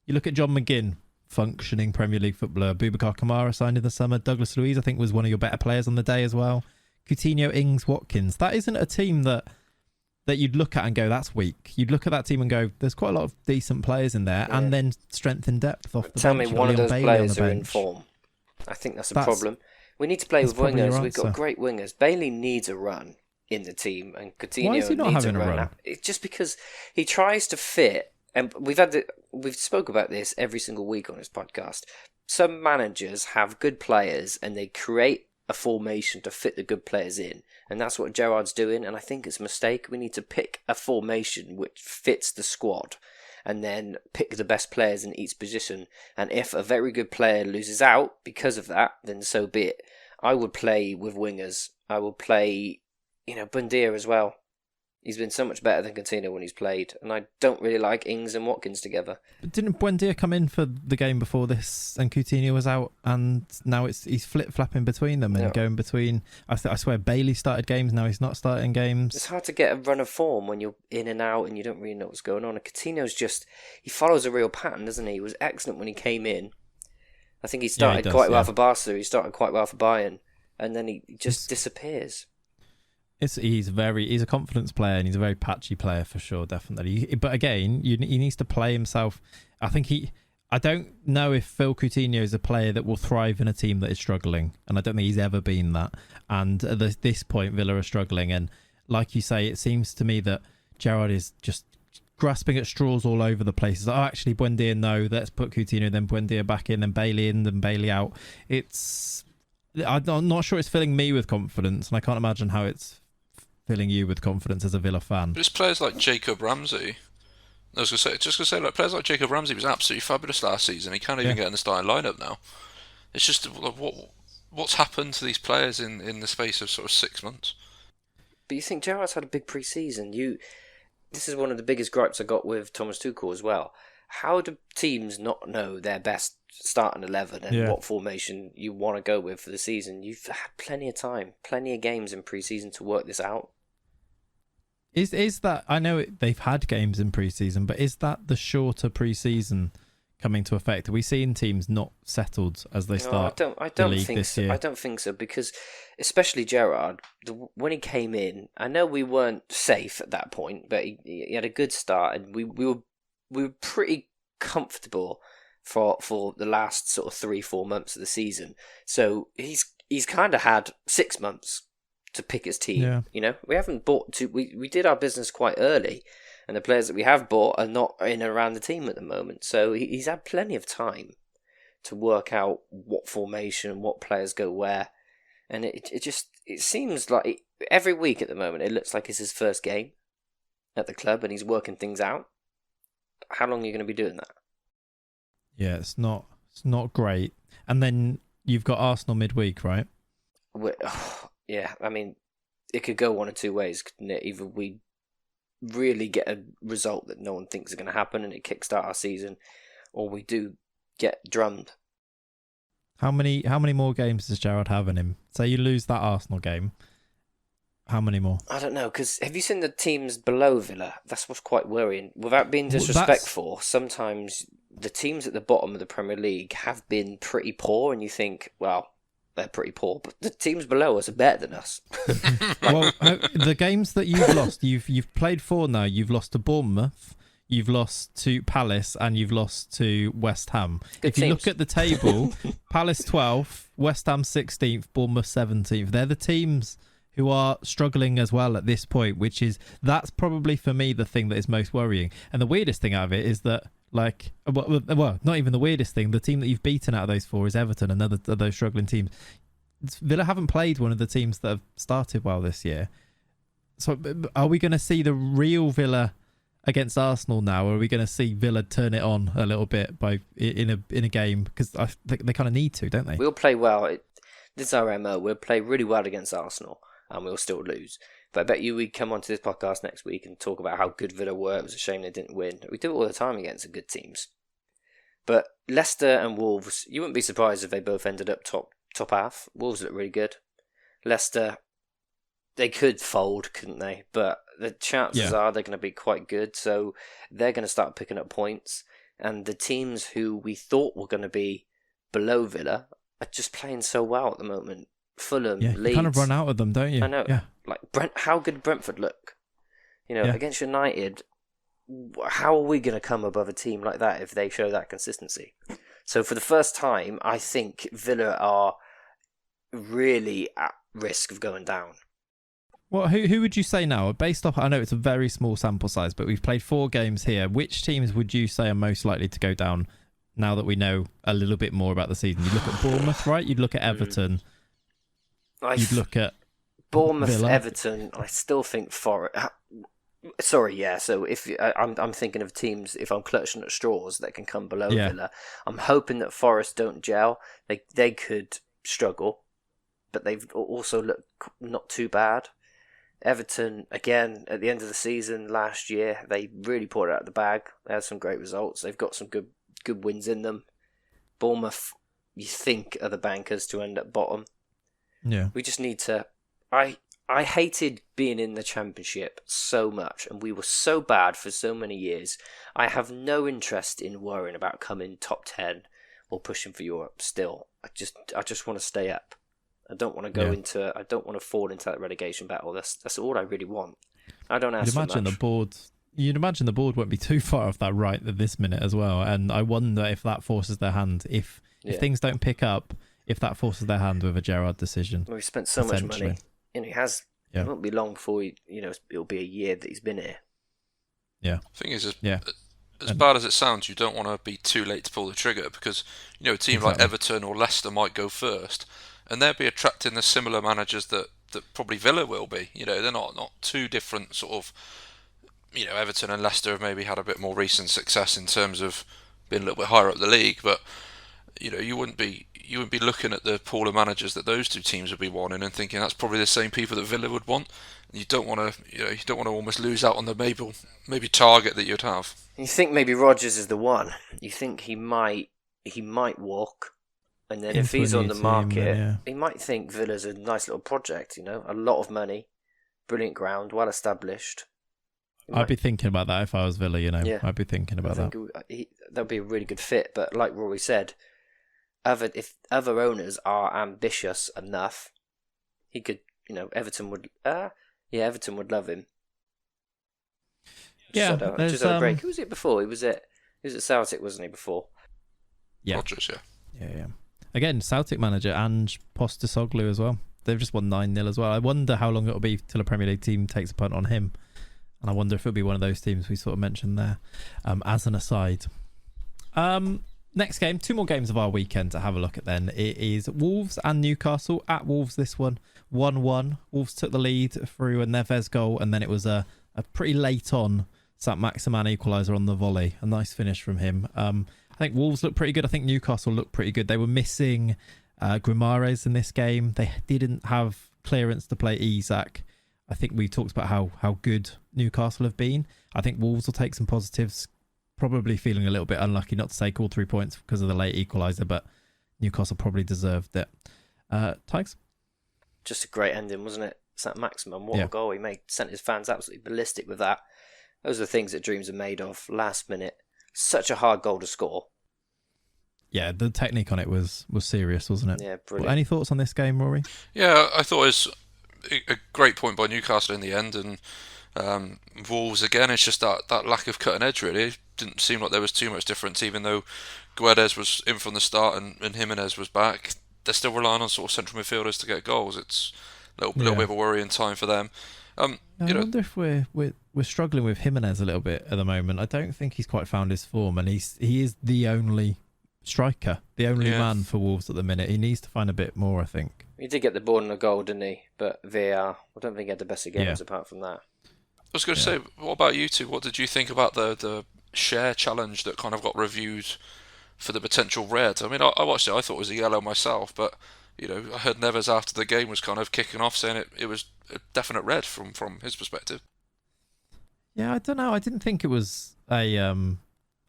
A: You look at John McGinn, functioning Premier League footballer. Boubacar Kamara signed in the summer. Douglas Luiz, I think, was one of your better players on the day as well. Coutinho, Ings, Watkins. That isn't a team that that you'd look at and go, that's weak. You'd look at that team and go, there's quite a lot of decent players in there, and then strength in depth off the
C: Tell
A: bench.
C: me one of those players are in form. I think that's a problem. We need to play with wingers. We've got great wingers. Bailey needs a run in the team, and Coutinho
A: Why is he not
C: needs
A: having
C: a run. Now. It's just because he tries to fit, and we've spoke about this every single week on this podcast. Some managers have good players, and they create a formation to fit the good players in, and that's what Gerrard's doing, and I think it's a mistake. We need to pick a formation which fits the squad, and then pick the best players in each position, and if a very good player loses out because of that, then so be it. I would play with wingers. I would play, Buendia as well. He's been so much better than Coutinho when he's played, and I don't really like Ings and Watkins together.
A: But didn't Buendia come in for the game before this, and Coutinho was out, and now he's flip-flapping between them and going between... I swear Bailey started games, now he's not starting games.
C: It's hard to get a run of form when you're in and out and you don't really know what's going on. And Coutinho's he follows a real pattern, doesn't he? He was excellent when he came in. I think he started quite well for Barca, he started quite well for Bayern, and then he just disappears.
A: He's a confidence player, and he's a very patchy player for sure, definitely. But again, he needs to play himself. I don't know if Phil Coutinho is a player that will thrive in a team that is struggling, and I don't think he's ever been that. And at this point, Villa are struggling, and like you say, it seems to me that Gerrard is just grasping at straws all over the place. It's like, actually, Buendia, no, let's put Coutinho, then Buendia back in, then Bailey in, then Bailey out. I'm not sure it's filling me with confidence, and I can't imagine how it's filling you with confidence as a Villa fan.
B: But it's players like Jacob Ramsey. I was going to say, like, players like Jacob Ramsey was absolutely fabulous last season. He can't even get in the starting lineup now. It's just what's happened to these players in the space of sort of 6 months.
C: But you think Gerrard's had a big pre-season. This is one of the biggest gripes I got with Thomas Tuchel as well. How do teams not know their best starting 11 and what formation you want to go with for the season? You've had plenty of time, plenty of games in pre-season to work this out.
A: Is that, I know they've had games in pre-season, but is that the shorter pre-season coming to effect? Are we seeing teams not settled as they start
C: I don't
A: the league
C: think
A: this
C: so.
A: year?
C: I don't think so, because especially Gerrard, when he came in, I know we weren't safe at that point, but he had a good start, and we were pretty comfortable for the last sort of 3-4 months of the season. So he's kind of had 6 months to pick his team. We haven't bought we did our business quite early, and the players that we have bought are not in and around the team at the moment. So he's had plenty of time to work out what formation and what players go where, and it seems like every week at the moment it looks like it's his first game at the club, and he's working things out. How long are you going to be doing that?
A: Yeah, it's not great. And then you've got Arsenal midweek, right?
C: Yeah, I mean, it could go one of two ways, couldn't it? Either we really get a result that no one thinks is going to happen and it kickstart our season, or we do get drummed.
A: How many more games does Gerrard have in him? Say you lose that Arsenal game, how many more?
C: I don't know, because have you seen the teams below Villa? That's what's quite worrying. Without being disrespectful, sometimes the teams at the bottom of the Premier League have been pretty poor, and you think, well, they're pretty poor, but the teams below us are better than us.
A: Well, the games that you've lost, you've played 4 now. You've lost to Bournemouth, you've lost to Palace, and you've lost to West Ham.
C: Good
A: if you look at the table, Palace 12th, West Ham 16th, Bournemouth 17th. They're the teams who are struggling as well at this point, that's probably for me the thing that is most worrying. And the weirdest thing out of it is that, like, well, not even the weirdest thing, the team that you've beaten out of those 4 is Everton, another of those struggling teams. Villa haven't played one of the teams that have started well this year. So are we going to see the real Villa against Arsenal now, or are we going to see Villa turn it on a little bit in a game? Because they kind of need to, don't they?
C: We'll play well. This is our MO. We'll play really well against Arsenal, and we'll still lose. But I bet you we come onto this podcast next week and talk about how good Villa were. It was a shame they didn't win. We do it all the time against the good teams. But Leicester and Wolves, you wouldn't be surprised if they both ended up top half. Wolves look really good. Leicester, they could fold, couldn't they? But the chances are they're going to be quite good. So they're going to start picking up points. And the teams who we thought were going to be below Villa are just playing so well at the moment. Fulham, Leeds.
A: You kind of run out of them, don't you?
C: I know.
A: Yeah.
C: Like how good did Brentford look?
A: Yeah.
C: Against United, how are we going to come above a team like that if they show that consistency? So for the first time, I think Villa are really at risk of going down.
A: Well, who would you say now, based off, I know it's a very small sample size, but we've played 4 games here. Which teams would you say are most likely to go down now that we know a little bit more about the season? You'd look at Bournemouth, right? You'd look at Everton. You'd look at
C: Bournemouth,
A: Villa.
C: Everton. I still think Forest. Sorry, yeah. So if I'm thinking of teams, if I'm clutching at straws that can come below Villa, I'm hoping that Forest don't gel. They could struggle, but they've also looked not too bad. Everton, again, at the end of the season last year, they really poured it out of the bag. They had some great results. They've got some good wins in them. Bournemouth, you think, are the bankers to end at bottom.
A: Yeah.
C: We just need to... I hated being in the Championship so much, and we were so bad for so many years. I have no interest in worrying about coming top 10 or pushing for Europe still. I just want to stay up. I don't want to go into. I don't want to fall into that relegation battle. That's all I really want. I don't ask for much.
A: You'd imagine the board won't be too far off that right at this minute as well. And I wonder if that forces their hand. If things don't pick up, if that forces their hand with a Gerrard decision.
C: We've spent so much money, and he has. It won't be long before it'll be a year that he's been here.
A: Yeah.
B: Thing is, as bad as it sounds, you don't want to be too late to pull the trigger because a team like Everton or Leicester might go first. And they'll be attracting the similar managers that probably Villa will be. They're not too different sort of. Everton and Leicester have maybe had a bit more recent success in terms of being a little bit higher up the league, but you wouldn't be looking at the pool of managers that those two teams would be wanting and thinking that's probably the same people that Villa would want. And you don't want to almost lose out on the maybe target that you'd have.
C: You think maybe Rodgers is the one. You think he might walk. And then if he's on the market, he might think Villa's a nice little project, a lot of money, brilliant ground, well established.
A: I'd be thinking about that if I was Villa, I'd be thinking about that.
C: That would be a really good fit, but like Rory said, if other owners are ambitious enough, he could, Everton would love him.
A: Yeah,
C: just had a break. Who was it before? He was at Celtic, wasn't he, before?
A: Yeah.
B: Rodgers,
A: Yeah. Again, Celtic manager Ange Postecoglou as well. They've just won 9-0 as well. I wonder how long it'll be till a Premier League team takes a punt on him. And I wonder if it'll be one of those teams we sort of mentioned there as an aside. Next game, 2 more games of our weekend to have a look at then. It is Wolves and Newcastle. At Wolves this one, 1-1. Wolves took the lead through a Neves goal, and then it was a pretty late on Saint-Maximin equaliser on the volley. A nice finish from him. I think Wolves looked pretty good. I think Newcastle looked pretty good. They were missing Guimaraes in this game. They didn't have clearance to play Isak. I think we talked about how good Newcastle have been. I think Wolves will take some positives. Probably feeling a little bit unlucky not to take all 3 points because of the late equaliser, but Newcastle probably deserved it. Tigers?
C: Just a great ending, wasn't it? Saint-Maximin, what a goal he made. Sent his fans absolutely ballistic with that. Those are the things that dreams are made of. Last minute. Such a hard goal to score.
A: Yeah, the technique on it was serious, wasn't it?
C: Yeah, brilliant.
A: Well, any thoughts on this game, Rory?
B: Yeah, I thought it was a great point by Newcastle in the end, and Wolves again. It's just that lack of cutting edge. Really, it didn't seem like there was too much difference, even though Guedes was in from the start and Jimenez was back. They're still relying on sort of central midfielders to get goals. It's a little bit of a worrying time for them. I
A: wonder if we're struggling with Jimenez a little bit at the moment. I don't think he's quite found his form, and he is the only striker, the only man for Wolves at the minute. He needs to find a bit more, I think.
C: He did get the ball and a goal, didn't he? But VAR, I don't think he had the best of games apart from that.
B: I was going to say, what about you two? What did you think about the share challenge that kind of got reviewed for the potential red? I mean, I watched it. I thought it was a yellow myself, but I heard Neves after the game was kind of kicking off, saying it was a definite red from his perspective.
A: Yeah, I don't know. I didn't think it was a red.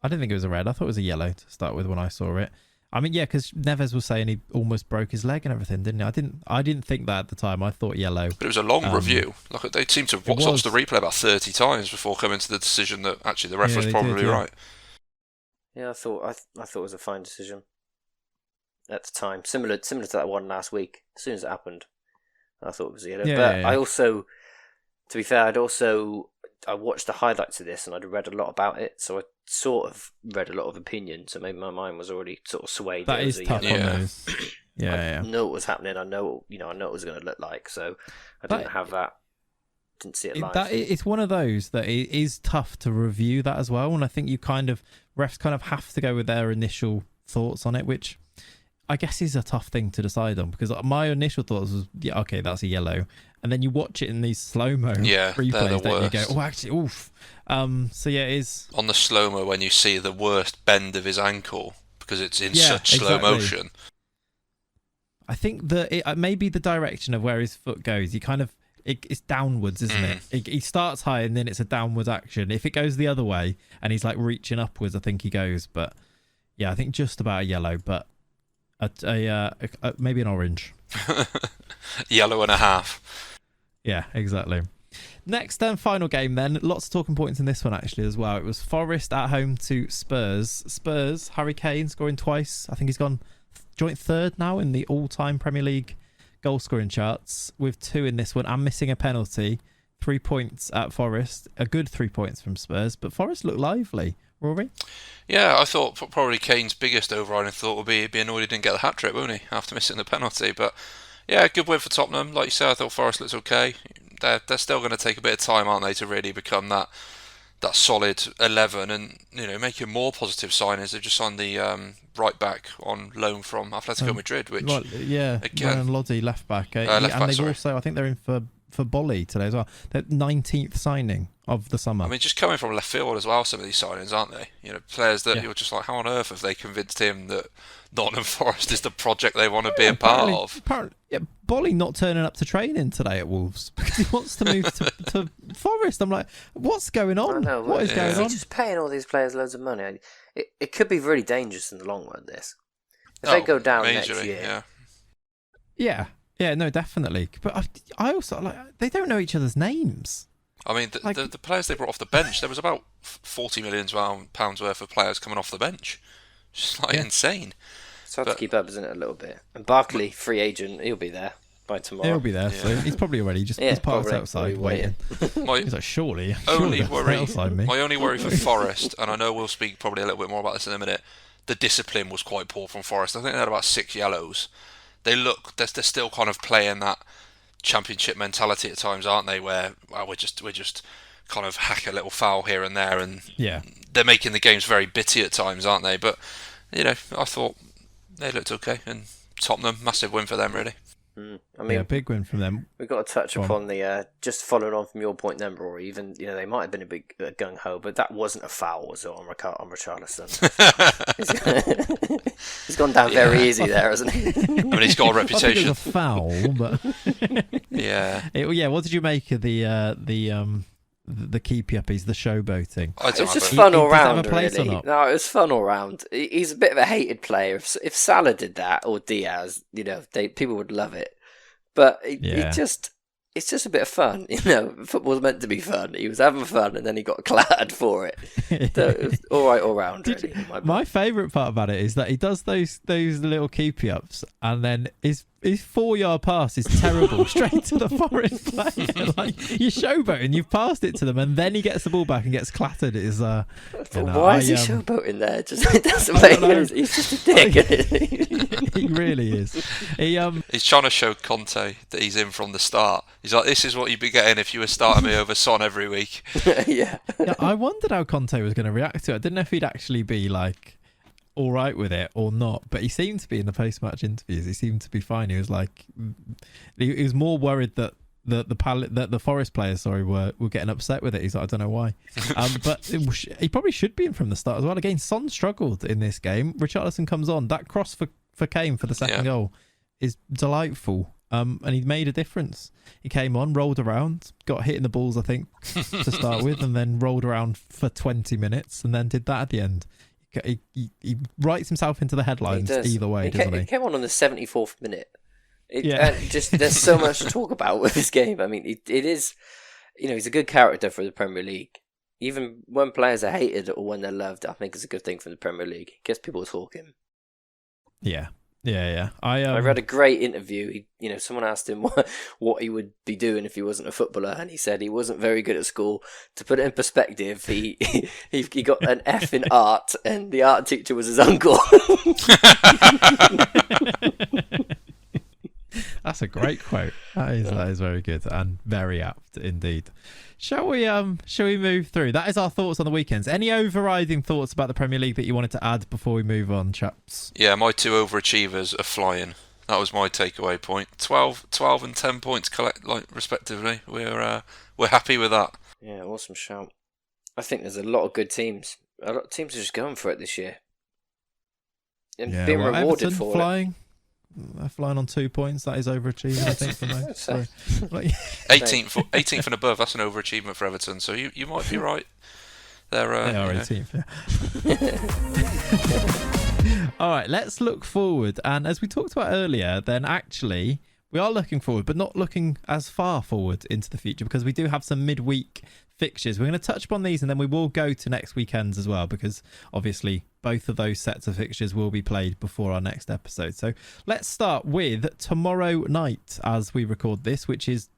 A: I thought it was a yellow to start with when I saw it. I mean, yeah, because Neves was saying he almost broke his leg and everything, didn't he? I didn't think that at the time. I thought yellow.
B: But it was a long review. Like they seemed to watch the replay about 30 times before coming to the decision that actually the ref was probably right.
C: Yeah, I thought it was a fine decision at the time, similar to that one last week. As soon as it happened, I thought it was yellow. I also, to be fair, I'd also I watched the highlights of this and I'd read a lot about it, so I sort of read a lot of opinion. So maybe my mind was already sort of swayed.
A: That is tough on those.
C: I know what was happening. I know what it was going to look like. So I didn't have that. Didn't see it live.
A: It's one of those that it is tough to review that as well, and I think refs kind of have to go with their initial thoughts on it, which I guess is a tough thing to decide on, because my initial thoughts was, yeah, okay, that's a yellow, and then you watch it in these slow-mo replays, and you go, oh, actually, oof. So yeah, it is
B: on the slow-mo when you see the worst bend of his ankle because it's in such slow motion.
A: I think that maybe the direction of where his foot goes, it's downwards, isn't it? He starts high and then it's a downwards action. If it goes the other way and he's like reaching upwards, I think he goes. But yeah, I think just about a yellow, but maybe an orange.
B: Yellow and a half.
A: Yeah, exactly. Next and final game then. Lots of talking points in this one actually as well. It was Forest at home to Spurs. Spurs, Harry Kane scoring twice. I think he's gone joint third now in the all-time Premier League goal scoring charts, with 2 in this one and missing a penalty. 3 points at Forest, a good 3 points from Spurs, but Forest looked lively. Rory?
B: Yeah, I thought probably Kane's biggest overriding thought would be he'd be annoyed he didn't get the hat trick, won't he, after missing the penalty. But yeah, good win for Tottenham. Like you said, I thought Forest looks okay. They're still going to take a bit of time, aren't they, to really become that solid 11, and making more positive signings. They've just signed the right back on loan from Atletico Madrid, which
A: Ryan Lodi left back, and they've also, I think they're in for Bolly today as well. Their 19th signing of the summer.
B: I mean, just coming from left field as well, some of these signings, aren't they? Players that you're just like, how on earth have they convinced him that Nottingham Forest is the project they want to be a part of?
A: Apparently, Bolly not turning up to training today at Wolves because he wants to move to Forest. I'm like, what's going on?
C: I know,
A: what is going on?
C: He's just paying all these players loads of money. It could be really dangerous in the long run, this. If they go down next year.
A: Yeah, no, definitely. But I also, they don't know each other's names.
B: I mean, the players they brought off the bench, there was about £40 million worth of players coming off the bench. Just insane.
C: It's hard to keep up, isn't it, a little bit? And Barkley, free agent, he'll be there by tomorrow.
A: He'll be there soon. He's probably already he's parked outside waiting. He's like, surely
B: my only worry for Forest, and I know we'll speak probably a little bit more about this in a minute, the discipline was quite poor from Forest. I think they had about 6 yellows. They're still kind of playing that championship mentality at times, aren't they? Where we're just kind of hack a little foul here and there, and they're making the games very bitty at times, aren't they? But I thought they looked okay, and Tottenham, massive win for them, really.
C: I mean,
A: big win from them.
C: We've got to touch upon the just following on from your point then, Rory. Even they might have been a big gung ho, but that wasn't a foul, was it, on Richarlison? He's gone down very easy there, hasn't he?
B: I mean, he's got a reputation.
A: I think it was a foul, but what did you make of the keepy uppies, the showboating?
C: It's just fun all round, really. No, it was fun all round. He's a bit of a hated player. If Salah did that, or Diaz, people would love it. But it's just a bit of fun. Football's meant to be fun. He was having fun, and then he got clattered for it. So it was all right all round, really.
A: My favourite part about it is that he does those little keepy ups, and then his 4-yard pass is terrible, straight to the Forest player. Like, you're showboating, you've passed it to them, and then he gets the ball back and gets clattered. It is
C: why is he showboating there? It doesn't make sense. He's just a dick.
A: He really is.
B: He's trying to show Conte that he's in from the start. He's like, this is what you'd be getting if you were starting me over Son every week.
C: Yeah.
A: I wondered how Conte was going to react to it. I didn't know if he'd actually be like all right with it or not, but he seemed to be in the post-match interviews. He seemed to be fine. He was like, he was more worried that the Forest players, were getting upset with it. He's like, I don't know why. But he probably should be in from the start as well. Again, Son struggled in this game. Richarlison comes on. That cross for Kane for the second goal is delightful. And he made a difference. He came on, rolled around, got hit in the balls, I think, to start with, and then rolled around for 20 minutes, and then did that at the end. He writes himself into the headlines either way, doesn't he?
C: He came on the 74th minute. There's so much to talk about with this game. I mean, it is, he's a good character for the Premier League. Even when players are hated or when they're loved, I think it's a good thing for the Premier League. It gets people talking.
A: Yeah. Yeah.
C: I read a great interview. Someone asked him what he would be doing if he wasn't a footballer, and he said he wasn't very good at school. To put it in perspective, he got an F in art, and the art teacher was his uncle.
A: That's a great quote. That is very good and very apt indeed. Shall we move through? That is our thoughts on the weekends. Any overriding thoughts about the Premier League that you wanted to add before we move on, chaps?
B: Yeah, my two overachievers are flying. That was my takeaway point. 12 and 10 points respectively. We're happy with that.
C: Yeah, awesome shout. I think there's a lot of good teams. A lot of teams are just going for it this year. And being rewarded
A: Everton
C: for
A: flying. They're flying on 2 points. That is overachieving, I think, for me. So,
B: 18th and above, that's an overachievement for Everton, so you might be right. They are
A: 18th, yeah. All right, let's look forward. And as we talked about earlier, then actually we are looking forward, but not looking as far forward into the future, because we do have some midweek fixtures. We're going to touch upon these, and then we will go to next weekends as well, because obviously both of those sets of fixtures will be played before our next episode. So let's start with tomorrow night as we record this, which is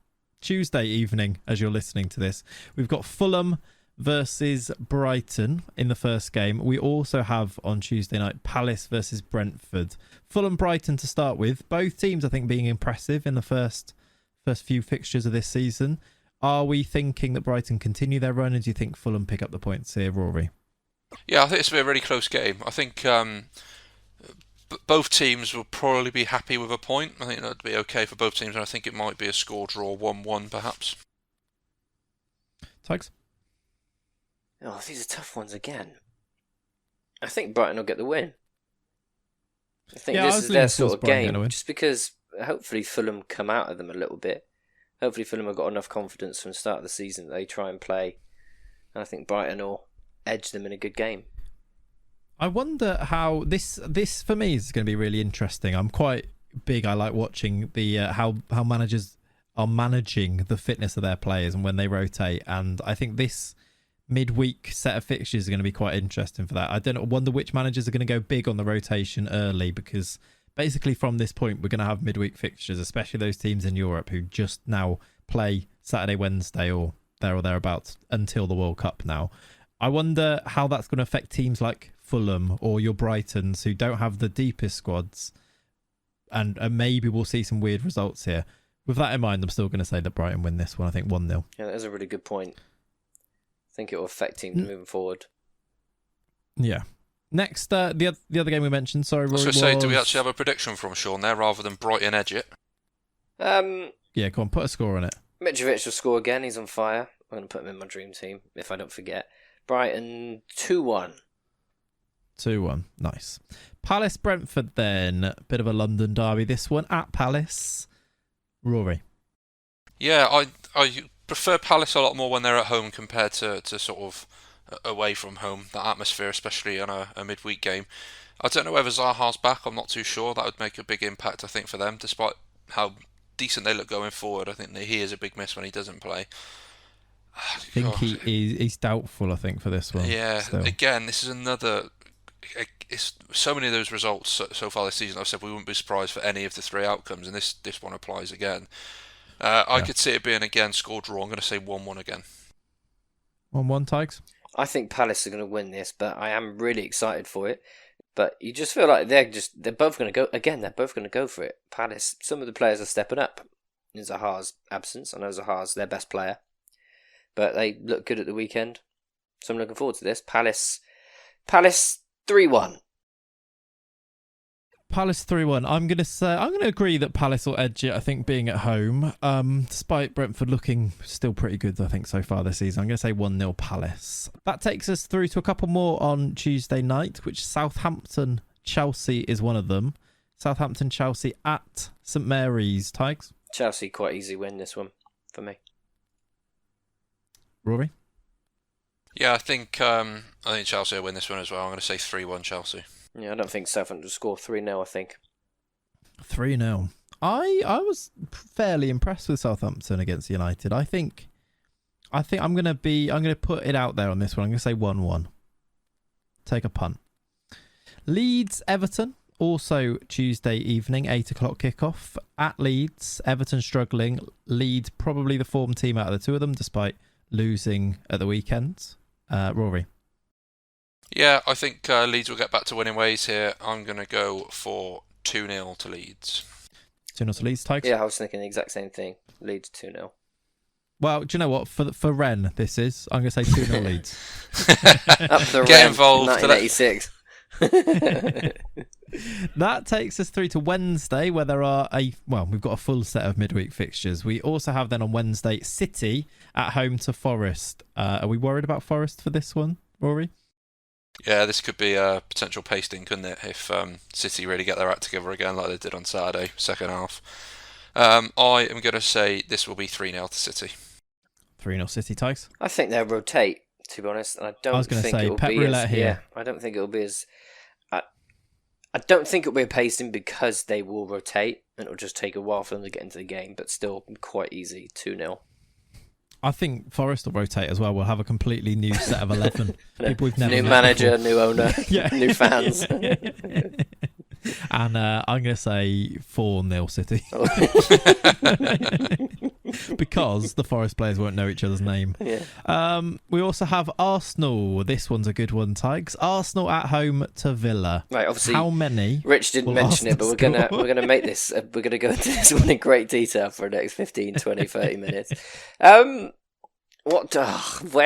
A: Tuesday evening as you're listening to this. We've got Fulham versus Brighton in the first game. We also have on Tuesday night Palace versus Brentford. Fulham Brighton to start with. Both teams I think being impressive in the first few fixtures of this season. Are we thinking that Brighton continue their run, and do you think Fulham pick up the points here, Rory?
B: Yeah, I think it's going to be a really close game. I think both teams will probably be happy with a point. I think that'd be okay for both teams, and I think it might be a score draw 1-1 perhaps.
A: Tags?
C: Oh, these are tough ones again. I think Brighton will get the win. I think this is their sort of game, just because hopefully Fulham come out of them a little bit. Hopefully Fulham have got enough confidence from the start of the season that they try and play. And I think Brighton will edge them in a good game.
A: I wonder how this for me is going to be really interesting. I'm quite big. I like watching the how managers are managing the fitness of their players and when they rotate. And I think this midweek set of fixtures are going to be quite interesting for that. I wonder which managers are going to go big on the rotation early, because basically from this point we're going to have midweek fixtures, especially those teams in Europe who just now play Saturday, Wednesday or there or thereabouts until the World Cup now. I wonder how that's going to affect teams like Fulham or your Brightons who don't have the deepest squads, and maybe we'll see some weird results here. With that in mind, I'm still going to say that Brighton win this one. I think 1-0.
C: Yeah, that is a really good point. I think it will affect teams moving forward.
A: Yeah. Next, the other game we mentioned, sorry, Rory,
B: I was going to say, do we actually have a prediction from Sean there rather than Brighton edge it?
A: Yeah, come on, put a score on it.
C: Mitrovic will score again. He's on fire. I'm going to put him in my dream team, if I don't forget. Brighton 2-1.
A: 2-1, nice. Palace Brentford then, bit of a London derby this one at Palace. Rory.
B: Yeah, I prefer Palace a lot more when they're at home compared to sort of away from home. That atmosphere, especially on a midweek game. I don't know whether Zaha's back. I'm not too sure. That would make a big impact, I think, for them. Despite how decent they look going forward, I think that he is a big miss when he doesn't play.
A: I think he's doubtful, I think, for this one.
B: Yeah,
A: still.
B: Again, this is another... It's so many of those results so far this season. I've said we wouldn't be surprised for any of the three outcomes, and this one applies again. I could see it being again score draw. I'm going to say 1-1 again.
A: 1-1, Tigers?
C: I think Palace are going to win this, but I am really excited for it. But you just feel like they're both going to go again. They're both going to go for it. Palace. Some of the players are stepping up in Zaha's absence. I know Zaha's their best player, but they look good at the weekend. So I'm looking forward to this. Palace 3-1.
A: Palace 3-1. I'm going to agree that Palace will edge it, I think, being at home. Despite Brentford looking still pretty good, I think, so far this season. I'm going to say 1-0 Palace. That takes us through to a couple more on Tuesday night, which Southampton-Chelsea is one of them. Southampton-Chelsea at St Mary's. Tigers?
C: Chelsea, quite easy win this one for me.
A: Rory?
B: Yeah, I think Chelsea will win this one as well. I'm going to say 3-1 Chelsea.
C: Yeah, I don't think Southampton will score 3-0, I think.
A: 3-0. I was fairly impressed with Southampton against United. I think I'm going to put it out there on this one. I'm going to say 1-1. Take a punt. Leeds Everton, Also Tuesday evening, 8 o'clock kickoff at Leeds. Everton struggling. Leeds probably the form team out of the two of them, despite losing at the weekend. Rory.
B: Yeah, I think Leeds will get back to winning ways here. I'm going to go for 2-0 to Leeds.
A: 2-0 to Leeds, Tykes?
C: Yeah, I was thinking the exact same thing. Leeds 2-0.
A: Well, do you know what? For Ren, this is. I'm going to say 2-0 Leeds.
C: Up the
B: Get
C: Ren,
B: involved.
C: 1986.
A: That takes us through to Wednesday, where there are we've got a full set of midweek fixtures. We also have then on Wednesday City at home to Forest. Are we worried about Forest for this one, Rory?
B: Yeah, this could be a potential pasting, couldn't it, if City really get their act together again like they did on Saturday, second half. I am going to say this will be 3-0 to City.
A: 3-0 City, Tykes?
C: I think they'll rotate, to be honest. And I
A: was
C: don't
A: gonna
C: think
A: say,
C: it'll
A: Pep
C: be
A: roulette
C: as...
A: here.
C: Yeah, I don't think it'll be as... I don't think it'll be a pasting because they will rotate and it'll just take a while for them to get into the game, but still quite easy, 2-0.
A: I think Forest will rotate as well. We'll have a completely new set of 11. People we've never
C: New
A: met
C: manager,
A: before.
C: new owner,
A: Yeah.
C: new fans.
A: And I'm going to say 4-0 City. Because the Forest players won't know each other's name.
C: Yeah.
A: We also have Arsenal. This one's a good one, Tigers. Arsenal at home to Villa.
C: Right, obviously,
A: how many?
C: Rich didn't mention it, but we're gonna make this. We're gonna go into this one in great detail for the next 15, 20, 30 minutes. Where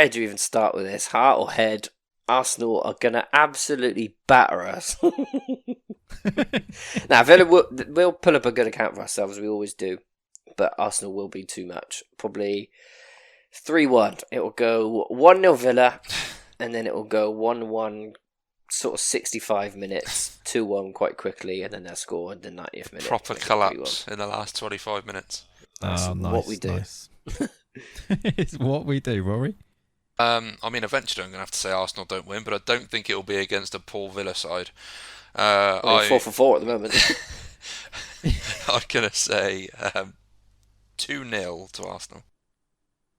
C: do you even start with this? Heart or head? Arsenal are gonna absolutely batter us. Now, Villa we'll pull up a good account for ourselves. We always do, but Arsenal will be too much. Probably 3-1. It will go 1-0 Villa, and then it will go 1-1. Sort of 65 minutes, 2-1 quite quickly, and then they'll score in the 90th minute.
B: Proper collapse in the last 25 minutes.
C: That's what we do.
A: Nice. It's what we do, Rory.
B: I mean, eventually I'm going to have to say Arsenal don't win, but I don't think it will be against a poor Villa side.
C: We're 4-4 at the moment.
B: I'm going to say 2-0 to Arsenal.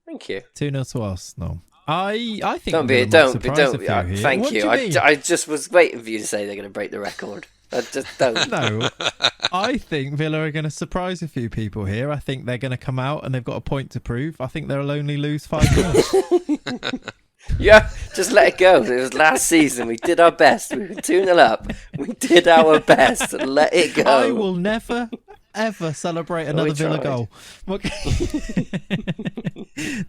C: Thank you.
A: 2-0 to Arsenal. I think
C: don't. Thank
A: What
C: you.
A: do mean?
C: I just was waiting for you to say they're going to break the record. I just don't.
A: No, I think Villa are going to surprise a few people here. I think they're going to come out and they've got a point to prove. I think they'll only lose 5-0.
C: Yeah, just let it go. It was last season. We did our best. We were 2-0 up. We did our best. Let it go.
A: I will never, ever celebrate another Villa
C: tried.
A: goal.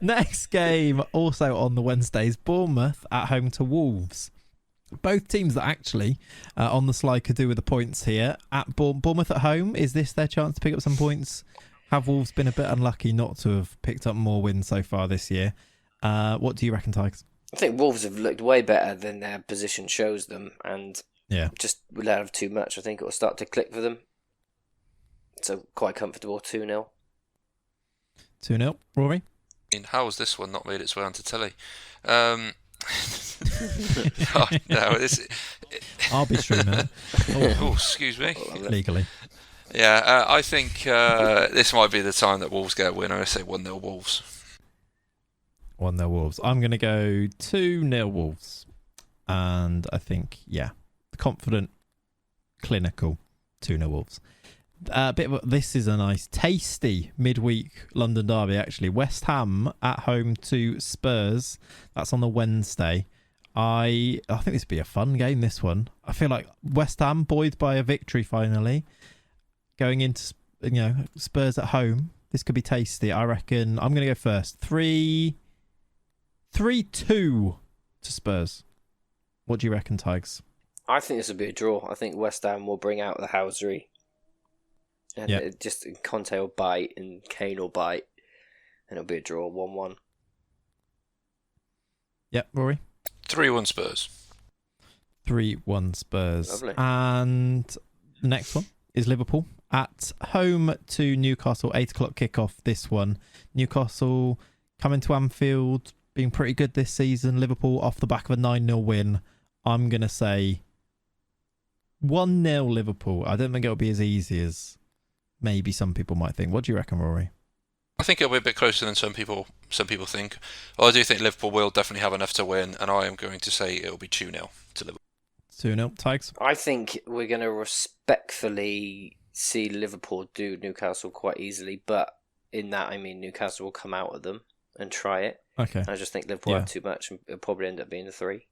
A: Next game, also on the Wednesdays, Bournemouth at home to Wolves. Both teams that actually on the slide could do with the points here. At Bournemouth at home, is this their chance to pick up some points? Have Wolves been a bit unlucky not to have picked up more wins so far this year? What do you reckon, Tigers?
C: I think Wolves have looked way better than their position shows them, and just without have too much, I think it will start to click for them. So quite comfortable, 2-0.
A: 2-0, Rory?
B: I mean, how has this one not made its way onto telly? No,
A: I'll be streaming.
B: Oh, excuse me.
A: Legally.
B: Yeah, I think this might be the time that Wolves get a win. I say 1-0 Wolves.
A: 1-0 Wolves. I'm going to go 2-0 Wolves. And I think, the confident, clinical 2-0 Wolves. This is a nice, tasty midweek London derby, actually. West Ham at home to Spurs. That's on the Wednesday. I think this would be a fun game, this one. I feel like West Ham buoyed by a victory finally. Going into Spurs at home. This could be tasty. I reckon I'm going to go first. 3-2 to Spurs. What do you reckon, Tigers?
C: I think this will be a draw. I think West Ham will bring out the housery. And Conte will bite and Kane will bite. And it'll be a draw, 1-1.
A: Yep, Rory?
B: 3-1 Spurs.
A: 3-1 Spurs.
C: Lovely.
A: And the next one is Liverpool at home to Newcastle. 8 o'clock kickoff, this one. Newcastle coming to Anfield, being pretty good this season. Liverpool off the back of a 9-0 win. I'm going to say 1-0 Liverpool. I don't think it'll be as easy as maybe some people might think. What do you reckon, Rory?
B: I think it'll be a bit closer than some people think. Well, I do think Liverpool will definitely have enough to win, and I am going to say it'll be 2-0 to Liverpool.
A: 2-0. Tigers?
C: I think we're going to respectfully see Liverpool do Newcastle quite easily, but in that I mean Newcastle will come out of them and try it.
A: Okay.
C: I just think Liverpool have too much and it'll probably end up being a 3.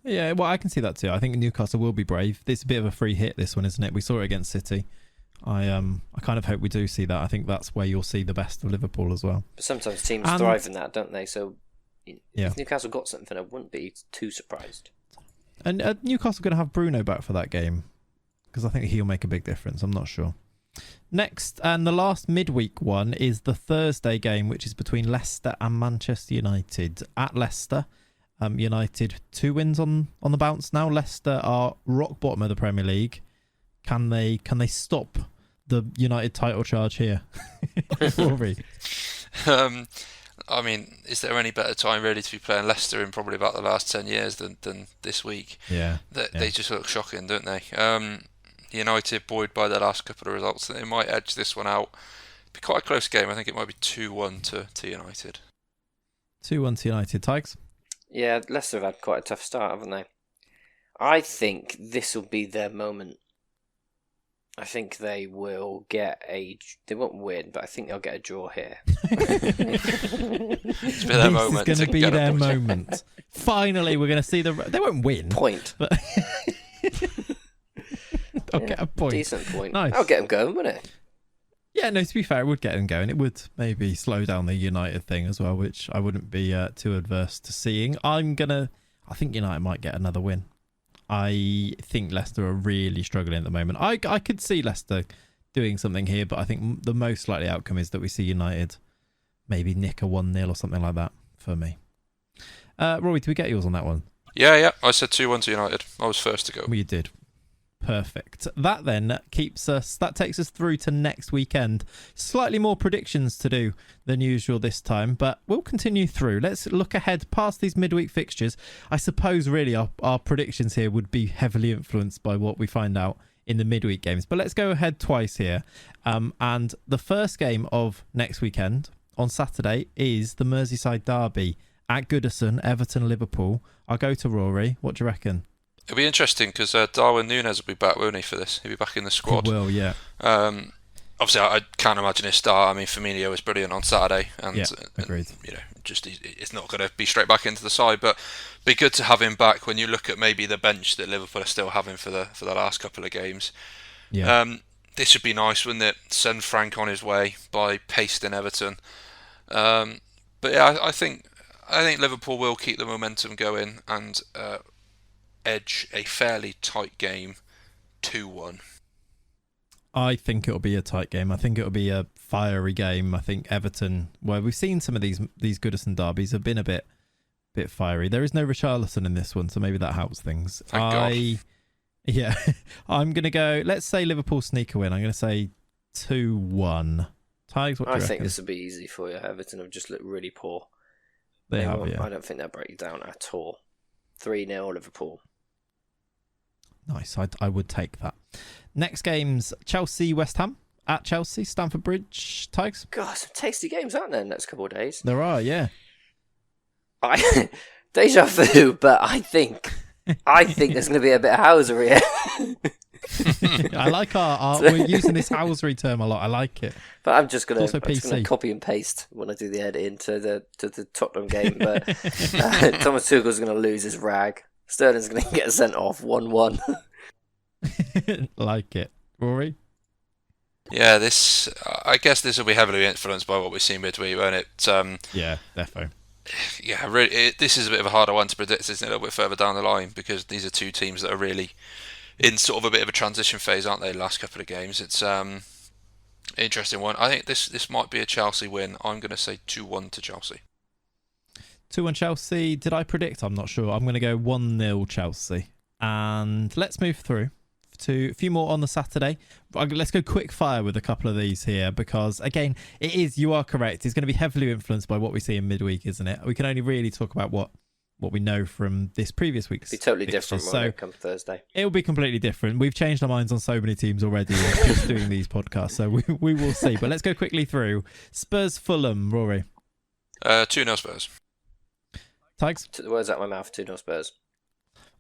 A: Yeah, well, I can see that too. I think Newcastle will be brave. It's a bit of a free hit, this one, isn't it? We saw it against City. I kind of hope we do see that. I think that's where you'll see the best of Liverpool as well.
C: But sometimes teams thrive in that, don't they? So if Newcastle got something, I wouldn't be too surprised.
A: And Newcastle going to have Bruno back for that game? Because I think he'll make a big difference. I'm not sure. Next, and the last midweek one is the Thursday game, which is between Leicester and Manchester United. At Leicester, United 2 wins on the bounce now. Leicester are rock bottom of the Premier League. Can they stop the United title charge here? Rory?
B: I mean, is there any better time really to be playing Leicester in probably about the last 10 years than this week?
A: Yeah.
B: They just look shocking, don't they? United, buoyed by their last couple of results, they might edge this one out. Be quite a close game. I think it might be 2-1 to United.
A: 2-1 to United. Tigers?
C: Yeah, Leicester have had quite a tough start, haven't they? I think this will be their moment. I think they will get they won't win, but I think they'll get a draw here.
B: It's been their moment.
A: This is going to be their moment. Finally, we're going to see they won't win.
C: Point.
A: But they'll get a point.
C: Decent point.
A: Nice.
C: I'll get them going, wouldn't it?
A: Yeah, no, to be fair, it would get them going. It would maybe slow down the United thing as well, which I wouldn't be too adverse to seeing. I think United might get another win. I think Leicester are really struggling at the moment. I could see Leicester doing something here, but I think the most likely outcome is that we see United maybe nick a 1-0 or something like that for me. Rory, did we get yours on that one?
B: Yeah. I said 2-1 to United. I was first to go.
A: Well, you did. Perfect. That then takes us through to next weekend. Slightly more predictions to do than usual this time, but we'll continue through. Let's look ahead past these midweek fixtures. I suppose really our predictions here would be heavily influenced by what we find out in the midweek games, but let's go ahead twice here. And the first game of next weekend on Saturday is the Merseyside derby at Goodison, Everton, Liverpool. I'll go to Rory. What do you reckon?
B: It'll be interesting because Darwin Núñez will be back, won't he, for this? He'll be back in the squad.
A: He will, yeah.
B: Obviously, I can't imagine his start. I mean, Firmino was brilliant on Saturday, and
A: agreed.
B: It's not going to be straight back into the side, but be good to have him back when you look at maybe the bench that Liverpool are still having for the last couple of games.
A: Yeah.
B: This would be nice, wouldn't it? Send Frank on his way by pasting Everton. But yeah, I think Liverpool will keep the momentum going and edge a fairly tight game 2-1.
A: I think it'll be a tight game. I think it'll be a fiery game. I think Everton, well, we've seen some of these Goodison derbies have been a bit fiery. There is no Richarlison in this one, so maybe that helps things.
B: Thank God.
A: Yeah, I'm going to go, let's say Liverpool sneak a win. I'm going to say 2-1. Tigers, what do you reckon?
C: I think this will be easy for you. Everton have just looked really poor.
A: They have, yeah.
C: I don't think they'll break you down at all. 3-0 Liverpool.
A: Nice, I would take that. Next game's Chelsea, West Ham at Chelsea, Stamford Bridge. Tigers?
C: God, some tasty games, aren't there, in the next couple of days?
A: There are, yeah.
C: Deja vu, but I think there's going to be a bit of Hauser here.
A: I like we're using this Housery term a lot. I like it.
C: But I'm just going
A: to
C: copy and paste when I do the editing to the Tottenham game. But Thomas Tuchel's going to lose his rag. Sterling's going to get sent off 1-1.
A: Like it. Rory?
B: Yeah, I guess this will be heavily influenced by what we've seen midweek, won't it?
A: Yeah, defo.
B: Yeah, really, this is a bit of a harder one to predict, isn't it? A little bit further down the line, because these are two teams that are really in sort of a bit of a transition phase, aren't they? The last couple of games, it's interesting one. I think this might be a Chelsea win. I'm going to say 2-1 to Chelsea. 2-1
A: Chelsea. Did I predict? I'm not sure. I'm going to go 1-0 Chelsea. And let's move through to a few more on the Saturday. Let's go quick fire with a couple of these here because, again, you are correct. It's going to be heavily influenced by what we see in midweek, isn't it? We can only really talk about what we know from this previous week's.
C: It'll be totally different when it comes Thursday.
A: It'll be completely different. We've changed our minds on so many teams already just doing these podcasts, so we will see. But let's go quickly through. Spurs Fulham, Rory.
B: 2-0 Spurs.
A: Tags?
C: Took the words out of my mouth, 2-0 Spurs.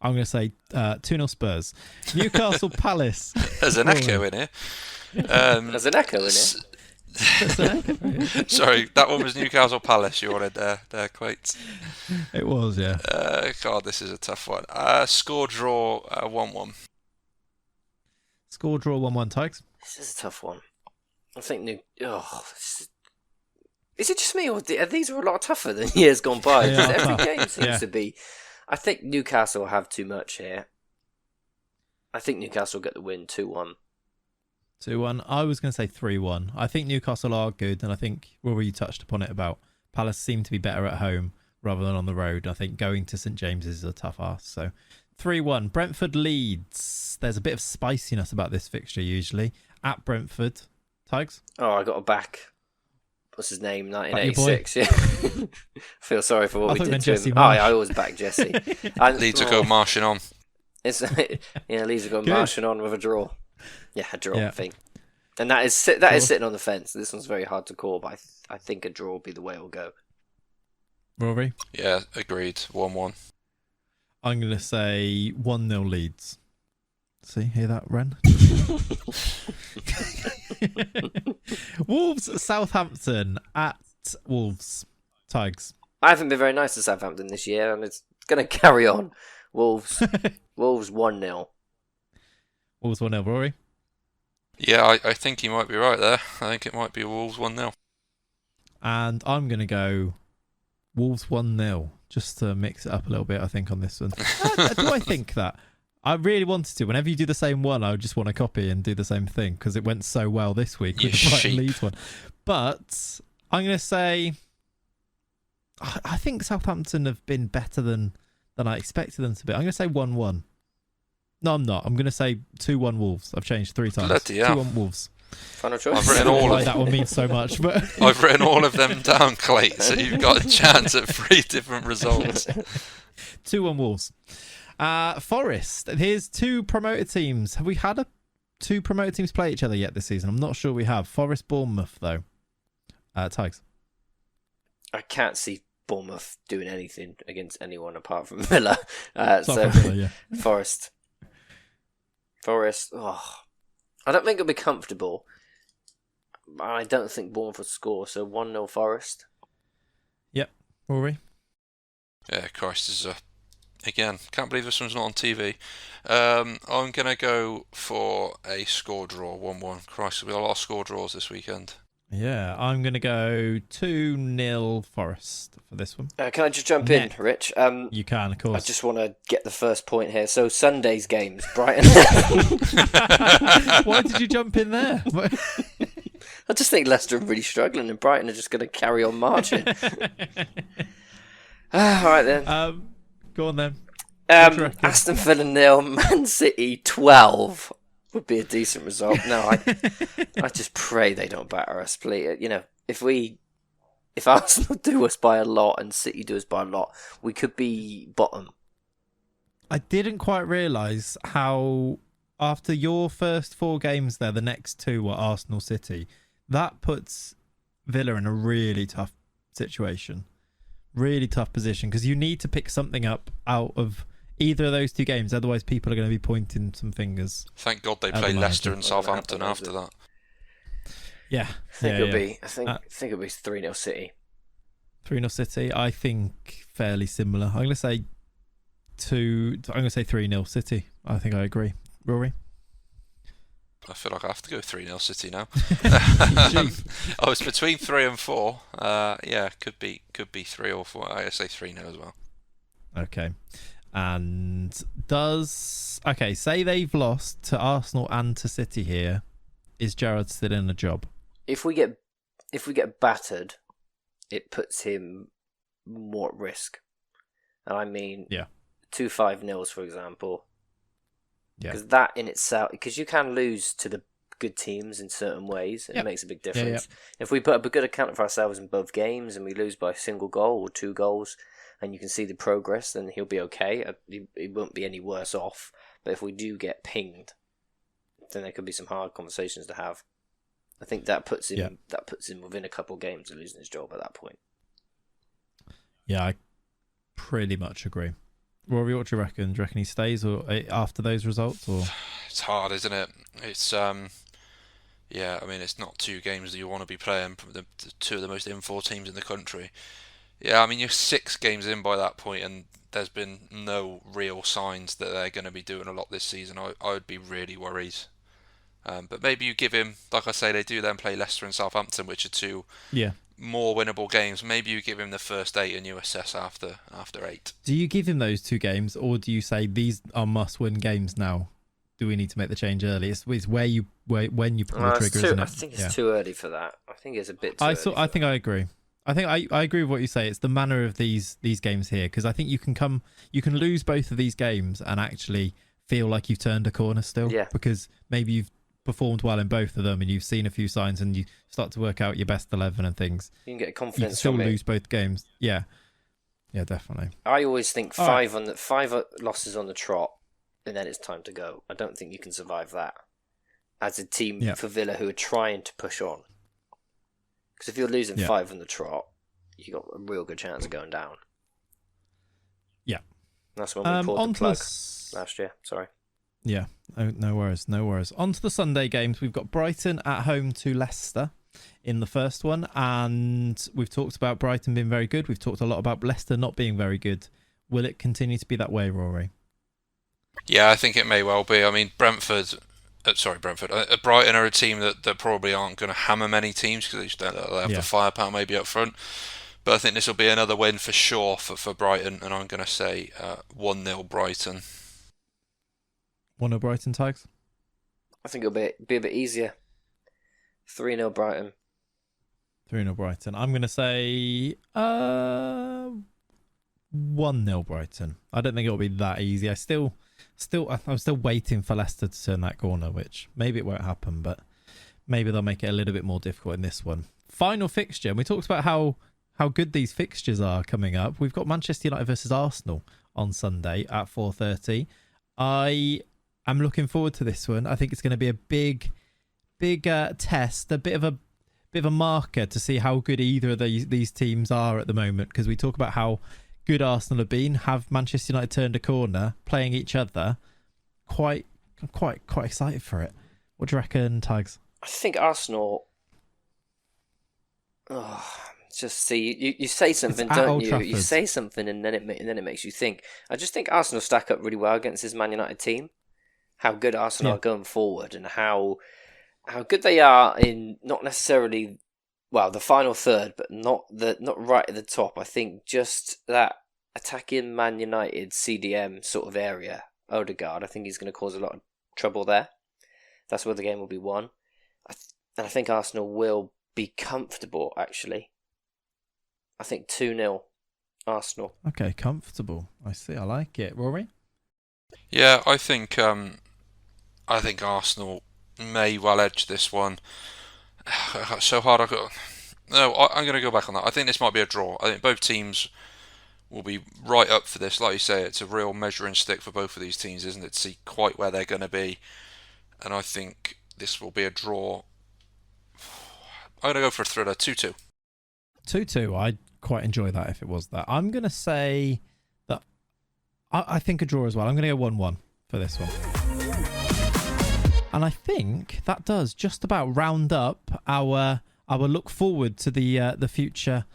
A: I'm going to say 2-0 Spurs. Newcastle Palace.
B: There's an echo in here.
C: There's an echo in it.
B: Sorry, that one was Newcastle Palace you wanted there, Quates.
A: It was, yeah.
B: God, this is a tough one. Score draw 1-1.
A: Score draw 1-1, Tykes.
C: This is a tough one. I think is it just me, or these are a lot tougher than years gone by?
A: Yeah,
C: Every game seems to be. I think Newcastle have too much here. I think Newcastle get the win 2-1.
A: 2-1. I was going to say 3-1. I think Newcastle are good, and I think Rory, you touched upon it about Palace seem to be better at home rather than on the road. I think going to St James's is a tough ask. So 3-1. Brentford Leeds. There's a bit of spiciness about this fixture usually. At Brentford. Tigers?
C: Oh, I got a back. What's his name? 1986. Yeah. Feel sorry for what we did to him. Oh, I always back Jesse.
B: Leeds will go marching on.
C: Leeds will go marching on with a draw. Yeah, a draw thing. And that is sitting on the fence. This one's very hard to call, but I think a draw will be the way it'll go.
A: Rory?
B: Yeah, agreed. 1-1.
A: I'm going to say 1-0 Leeds. See, hear that, Ren? Wolves Southampton at Wolves. Tigers.
C: I haven't been very nice to Southampton this year, and it's going to carry on. Wolves 1-0.
A: Wolves 1-0, Rory?
B: Yeah, I think he might be right there. I think it might be Wolves 1-0.
A: And I'm going to go Wolves 1-0, just to mix it up a little bit, I think, on this one. Do I think that? I really wanted to. Whenever you do the same one, I would just want to copy and do the same thing because it went so well this week with the Brighton Leeds one. But I'm going to say, I think Southampton have been better than I expected them to be. I'm going to say 1-1. No, I'm not. I'm going to say 2-1 Wolves. I've changed 3 times.
B: Bloody hell.
A: 2-1 Wolves.
C: Final choice.
B: I've written all of
A: that one means so much, but
B: I've written all of them down, Clay. So you've got a chance at 3 different results.
A: 2-1 Wolves. Forest. Here's 2 promoted teams. Have we had 2 promoted teams play each other yet this season? I'm not sure we have. Forest Bournemouth though. Tigers.
C: I can't see Bournemouth doing anything against anyone apart from Villa. Forest. Oh, I don't think it'll be comfortable. I don't think Bournemouth will score. So 1-0 Forest.
A: Yep. Rory.
B: Yeah, Christ, this is again, can't believe this one's not on TV. I'm going to go for a score draw, 1-1. Christ, there'll be a lot of score draws this weekend.
A: Yeah, I'm going to go 2-0 Forest for this one.
C: Can I just jump in, Rich?
A: You can, of course.
C: I just want to get the first point here. So Sunday's games, Brighton.
A: Why did you jump in there?
C: I just think Leicester are really struggling and Brighton are just going to carry on marching. All right then.
A: Go on then.
C: Aston Villa 0, Man City 12 would be a decent result. No, I just pray they don't batter us, please. You know, if Arsenal do us by a lot and City do us by a lot, we could be bottom.
A: I didn't quite realise how after your first 4 games there, the next 2 were Arsenal City. That puts Villa in a really tough situation. Really tough position because you need to pick something up out of either of those 2 games, otherwise people are going to be pointing some fingers.
B: Thank God they play Leicester and Southampton after that.
A: Yeah,
C: I think it'll be 3-0 City.
A: 3-0 City. I think fairly similar. I'm going to say 3-0 City. I think I agree. Rory.
B: I feel like I have to go 3-0 City now. I was between 3 and 4. Yeah, could be 3 or 4. I say 3-0 as well. Okay.
A: And say they've lost to Arsenal and to City here. Is Gerrard still in a job?
C: If we get battered, it puts him more at risk. And I mean, 2 5-0s, for example. Because that in itself, because you can lose to the good teams in certain ways, it makes a big difference. If we put up a good account for ourselves in both games and we lose by a single goal or 2 goals, and you can see the progress, then he'll be okay. He won't be any worse off. But if we do get pinged, then there could be some hard conversations to have. I think that puts him within a couple of games of losing his job at that point.
A: Yeah, I pretty much agree. Rory, what do you reckon? Do you reckon he stays or after those results? Or
B: It's hard, isn't it? It's yeah. I mean, it's not 2 games that you want to be playing from the 2 of the most in-form teams in the country. Yeah, I mean, you're 6 games in by that point, and there's been no real signs that they're going to be doing a lot this season. I would be really worried. But maybe you give him, like I say, they do then play Leicester and Southampton, which are 2
A: yeah.
B: more winnable games. Maybe you give him the first 8 and you assess after 8.
A: Do you give him those 2 games, or do you say these are must-win games now? Do we need to make the change early? It's when you pull the trigger, isn't it?
C: I think it's too early for that. I think it's a bit too
A: I
C: early.
A: I agree. I think I agree with what you say. It's the manner of these games here, because I think you can lose both of these games and actually feel like you've turned a corner still.
C: Yeah.
A: Because maybe you've performed well in both of them and you've seen a few signs and you start to work out your best 11 and things.
C: You can get
A: You
C: confidence
A: can still
C: from it.
A: lose both games. Yeah, definitely.
C: I always think
A: All
C: five losses on the trot, and then it's time to go. I don't think you can survive that as a team for Villa who are trying to push on. Because if you're losing 5 on the trot, you got a real good chance of going down.
A: Yeah,
C: that's when we pulled the plug last year. Sorry.
A: Yeah, no worries. On to the Sunday games. We've got Brighton at home to Leicester in the first one, and we've talked about Brighton being very good. We've talked a lot about Leicester not being very good. Will it continue to be that way, Rory?
B: Yeah, I think it may well be. I mean, Brighton are a team that probably aren't going to hammer many teams because they just don't have the firepower maybe up front. But I think this will be another win for sure for Brighton, and I'm going to say 1-0 Brighton.
A: 1-0 Brighton, Tags?
C: I think it'll be a bit easier. 3-0 Brighton.
A: 3-0 Brighton. I'm going to say 1-0 Brighton. I don't think it'll be that easy. I'm still waiting for Leicester to turn that corner, which maybe it won't happen, but maybe they'll make it a little bit more difficult in this one. Final fixture. And we talked about how good these fixtures are coming up. We've got Manchester United versus Arsenal on Sunday at 4:30. I'm looking forward to this one. I think it's going to be a big test, a bit of a marker to see how good either of these teams are at the moment. Because we talk about how good Arsenal have been. Have Manchester United turned a corner, playing each other? I'm quite excited for it. What do you reckon, Tags?
C: I think Arsenal. Just see you say something, don't you? You say something, and then it makes you think. I just think Arsenal stack up really well against this Man United team. How good Arsenal are going forward, and how good they are in not necessarily the final third, but not right at the top. I think just that attacking Man United CDM sort of area, Odegaard. I think he's going to cause a lot of trouble there. That's where the game will be won, and I think Arsenal will be comfortable. Actually, I think 2-0 Arsenal.
A: Okay, comfortable. I see. I like it. Rory?
B: Yeah, I think Arsenal may well edge this one. So hard. I'm going to go back on that. I think this might be a draw. I think both teams will be right up for this. Like you say, it's a real measuring stick for both of these teams, isn't it? To see quite where they're going to be. And I think this will be a draw. I'm going to go for a thriller, 2-2.
A: 2-2. I'd quite enjoy that if it was that. I'm going to say that I think a draw as well. I'm going to go 1-1 for this one. And I think that does just about round up our look forward to the future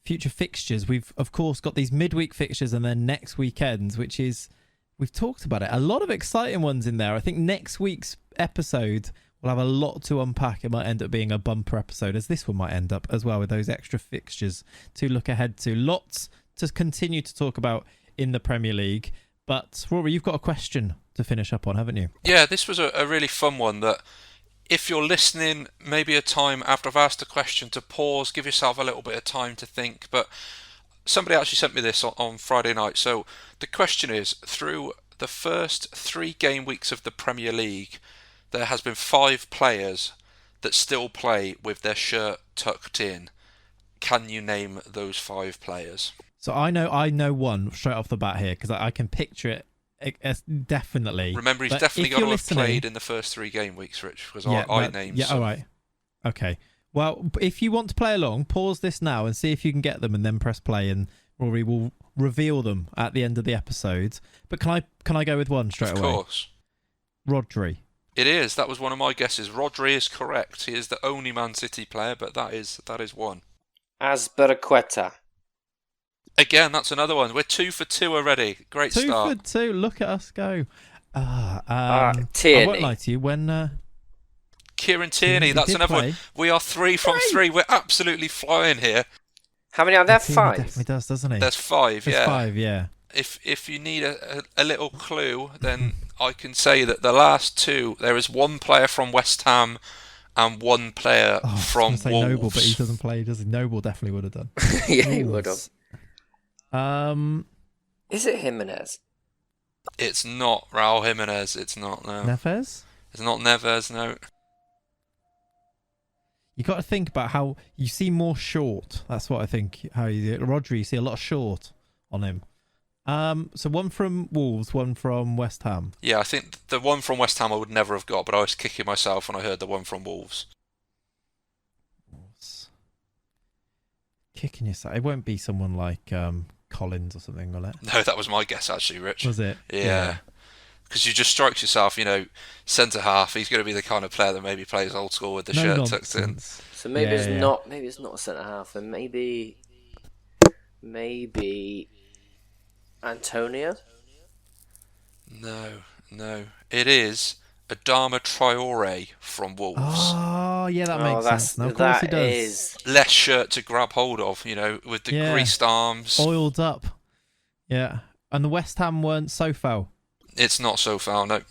A: fixtures. We've of course got these midweek fixtures and then next weekends, which is, we've talked about it, a lot of exciting ones in there. I think next week's episode will have a lot to unpack. It might end up being a bumper episode, as this one might end up as well, with those extra fixtures to look ahead to. Lots to continue to talk about in the Premier League. But Rory, you've got a question to finish up on, haven't you?
B: Yeah, this was a really fun one that if you're listening, maybe a time after I've asked a question to pause, give yourself a little bit of time to think. But somebody actually sent me this on Friday night. So the question is, through the first 3 game weeks of the Premier League, there has been 5 players that still play with their shirt tucked in. Can you name those 5 players?
A: So I know one straight off the bat here, because I can picture it definitely.
B: Remember, he's definitely got to have played in the first 3 game weeks, Rich, because I named some.
A: All right. Okay. Well, if you want to play along, pause this now and see if you can get them, and then press play, and Rory will reveal them at the end of the episode. But can I go with one straight away?
B: Of course.
A: Rodri.
B: It is. That was one of my guesses. Rodri is correct. He is the only Man City player, but that is one.
C: Azpilicueta.
B: Again, that's another one. We're 2 for 2 already. Great start.
A: 2 for 2. Look at us go.
C: Tierney.
A: I won't lie to you. When
B: Kieran Tierney,
A: he
B: that's
A: did
B: another
A: play.
B: one. We are 3 from 3. We're absolutely flying here.
C: How many are there?
A: Tierney
C: 5?
A: definitely does, doesn't he?
B: There's 5,
A: There's
B: yeah.
A: 5, yeah.
B: If you need a little clue, then I can say that the last 2, there is one player from West Ham and one player from
A: I was gonna say
B: Wolves.
A: Noble, but he doesn't play, does he? Noble definitely would have done.
C: Yeah, he would have.
A: Is
C: Is it Jimenez?
B: It's not Raul Jimenez. It's not, no.
A: Neves?
B: It's not Neves, no.
A: You got to think about how you see more short. That's what I think. How Rodri, you see a lot of short on him. So one from Wolves, one from West Ham.
B: Yeah, I think the one from West Ham I would never have got, but I was kicking myself when I heard the one from Wolves.
A: Kicking yourself. It won't be someone like Collins or something, will it?
B: No, that was my guess actually, Rich.
A: Was it?
B: Yeah. Because you just strikes yourself, centre half. He's going to be the kind of player that maybe plays old school with the shirt tucked in.
C: So maybe it's not. Maybe it's not a centre half, and maybe Antonio.
B: No. It is Adama Traore from Wolves.
A: Oh, yeah, that makes sense. No, of course he does.
B: Less shirt to grab hold of, with the greased arms.
A: Oiled up. Yeah. And the West Ham weren't so foul.
B: It's not so foul, no.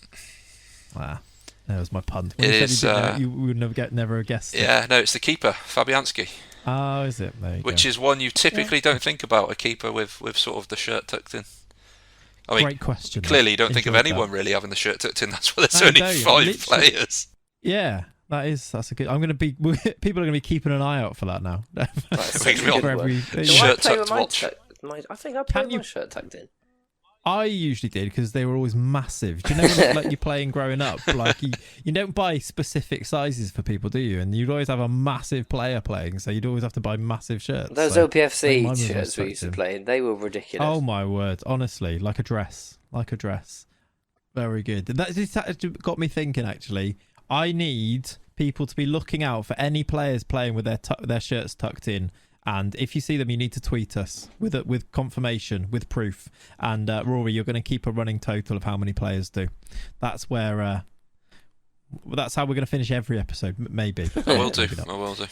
A: That was my pun. When
B: It
A: you
B: is.
A: said you would never have guessed it.
B: Yeah, no, it's the keeper, Fabianski.
A: Oh, is it? There you
B: Which
A: go.
B: is one you typically don't think about, a keeper with sort of the shirt tucked in. I mean,
A: great question.
B: clearly you don't think of
A: Enjoyed
B: anyone
A: that.
B: really having the shirt tucked in. That's why there's
A: No,
B: only
A: don't.
B: 5
A: Literally.
B: players.
A: Yeah, that's a good. I'm going to be. People are going to be keeping an eye out for that now.
B: We can be on
A: For every-
B: shirt
C: Do I play
B: tucked
C: with my
B: watch.
C: I think I played
A: you-
C: my shirt tucked in.
A: I usually did because they were always massive. Do you know when like you're playing growing up? Like you don't buy specific sizes for people, do you? And you'd always have a massive player playing, so you'd always have to buy massive shirts.
C: Those
A: so mine
C: OPFC
A: was
C: shirts we used to
A: restricted.
C: play in, they were ridiculous.
A: Oh my word! Honestly, like a dress. Very good. That got me thinking. Actually, I need people to be looking out for any players playing with their shirts tucked in. And if you see them, you need to tweet us with confirmation, with proof. And Rory, you're going to keep a running total of how many players do. That's where. That's how we're going to finish every episode, maybe.
B: I will do.
A: Maybe not.
B: I will do.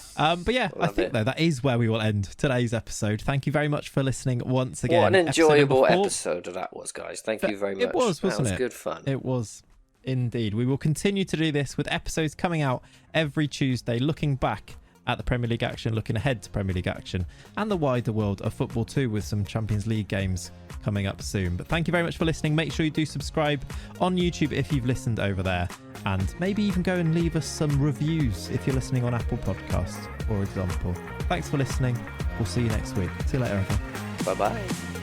A: But yeah, I
C: Love
A: think
C: it.
A: though that is where we will end today's episode. Thank you very much for listening once again.
C: What an enjoyable
A: number 4.
C: episode that was, guys. Thank you very much.
A: It was, wasn't
C: that was
A: it?
C: good fun.
A: It was indeed. We will continue to do this with episodes coming out every Tuesday, looking back at the Premier League action, looking ahead to Premier League action, and the wider world of football too, with some Champions League games coming up soon. But thank you very much for listening. Make sure you do subscribe on YouTube if you've listened over there, and maybe even go and leave us some reviews if you're listening on Apple Podcasts, for example. Thanks for listening. We'll see you next week. See you later, everyone.
C: Bye bye.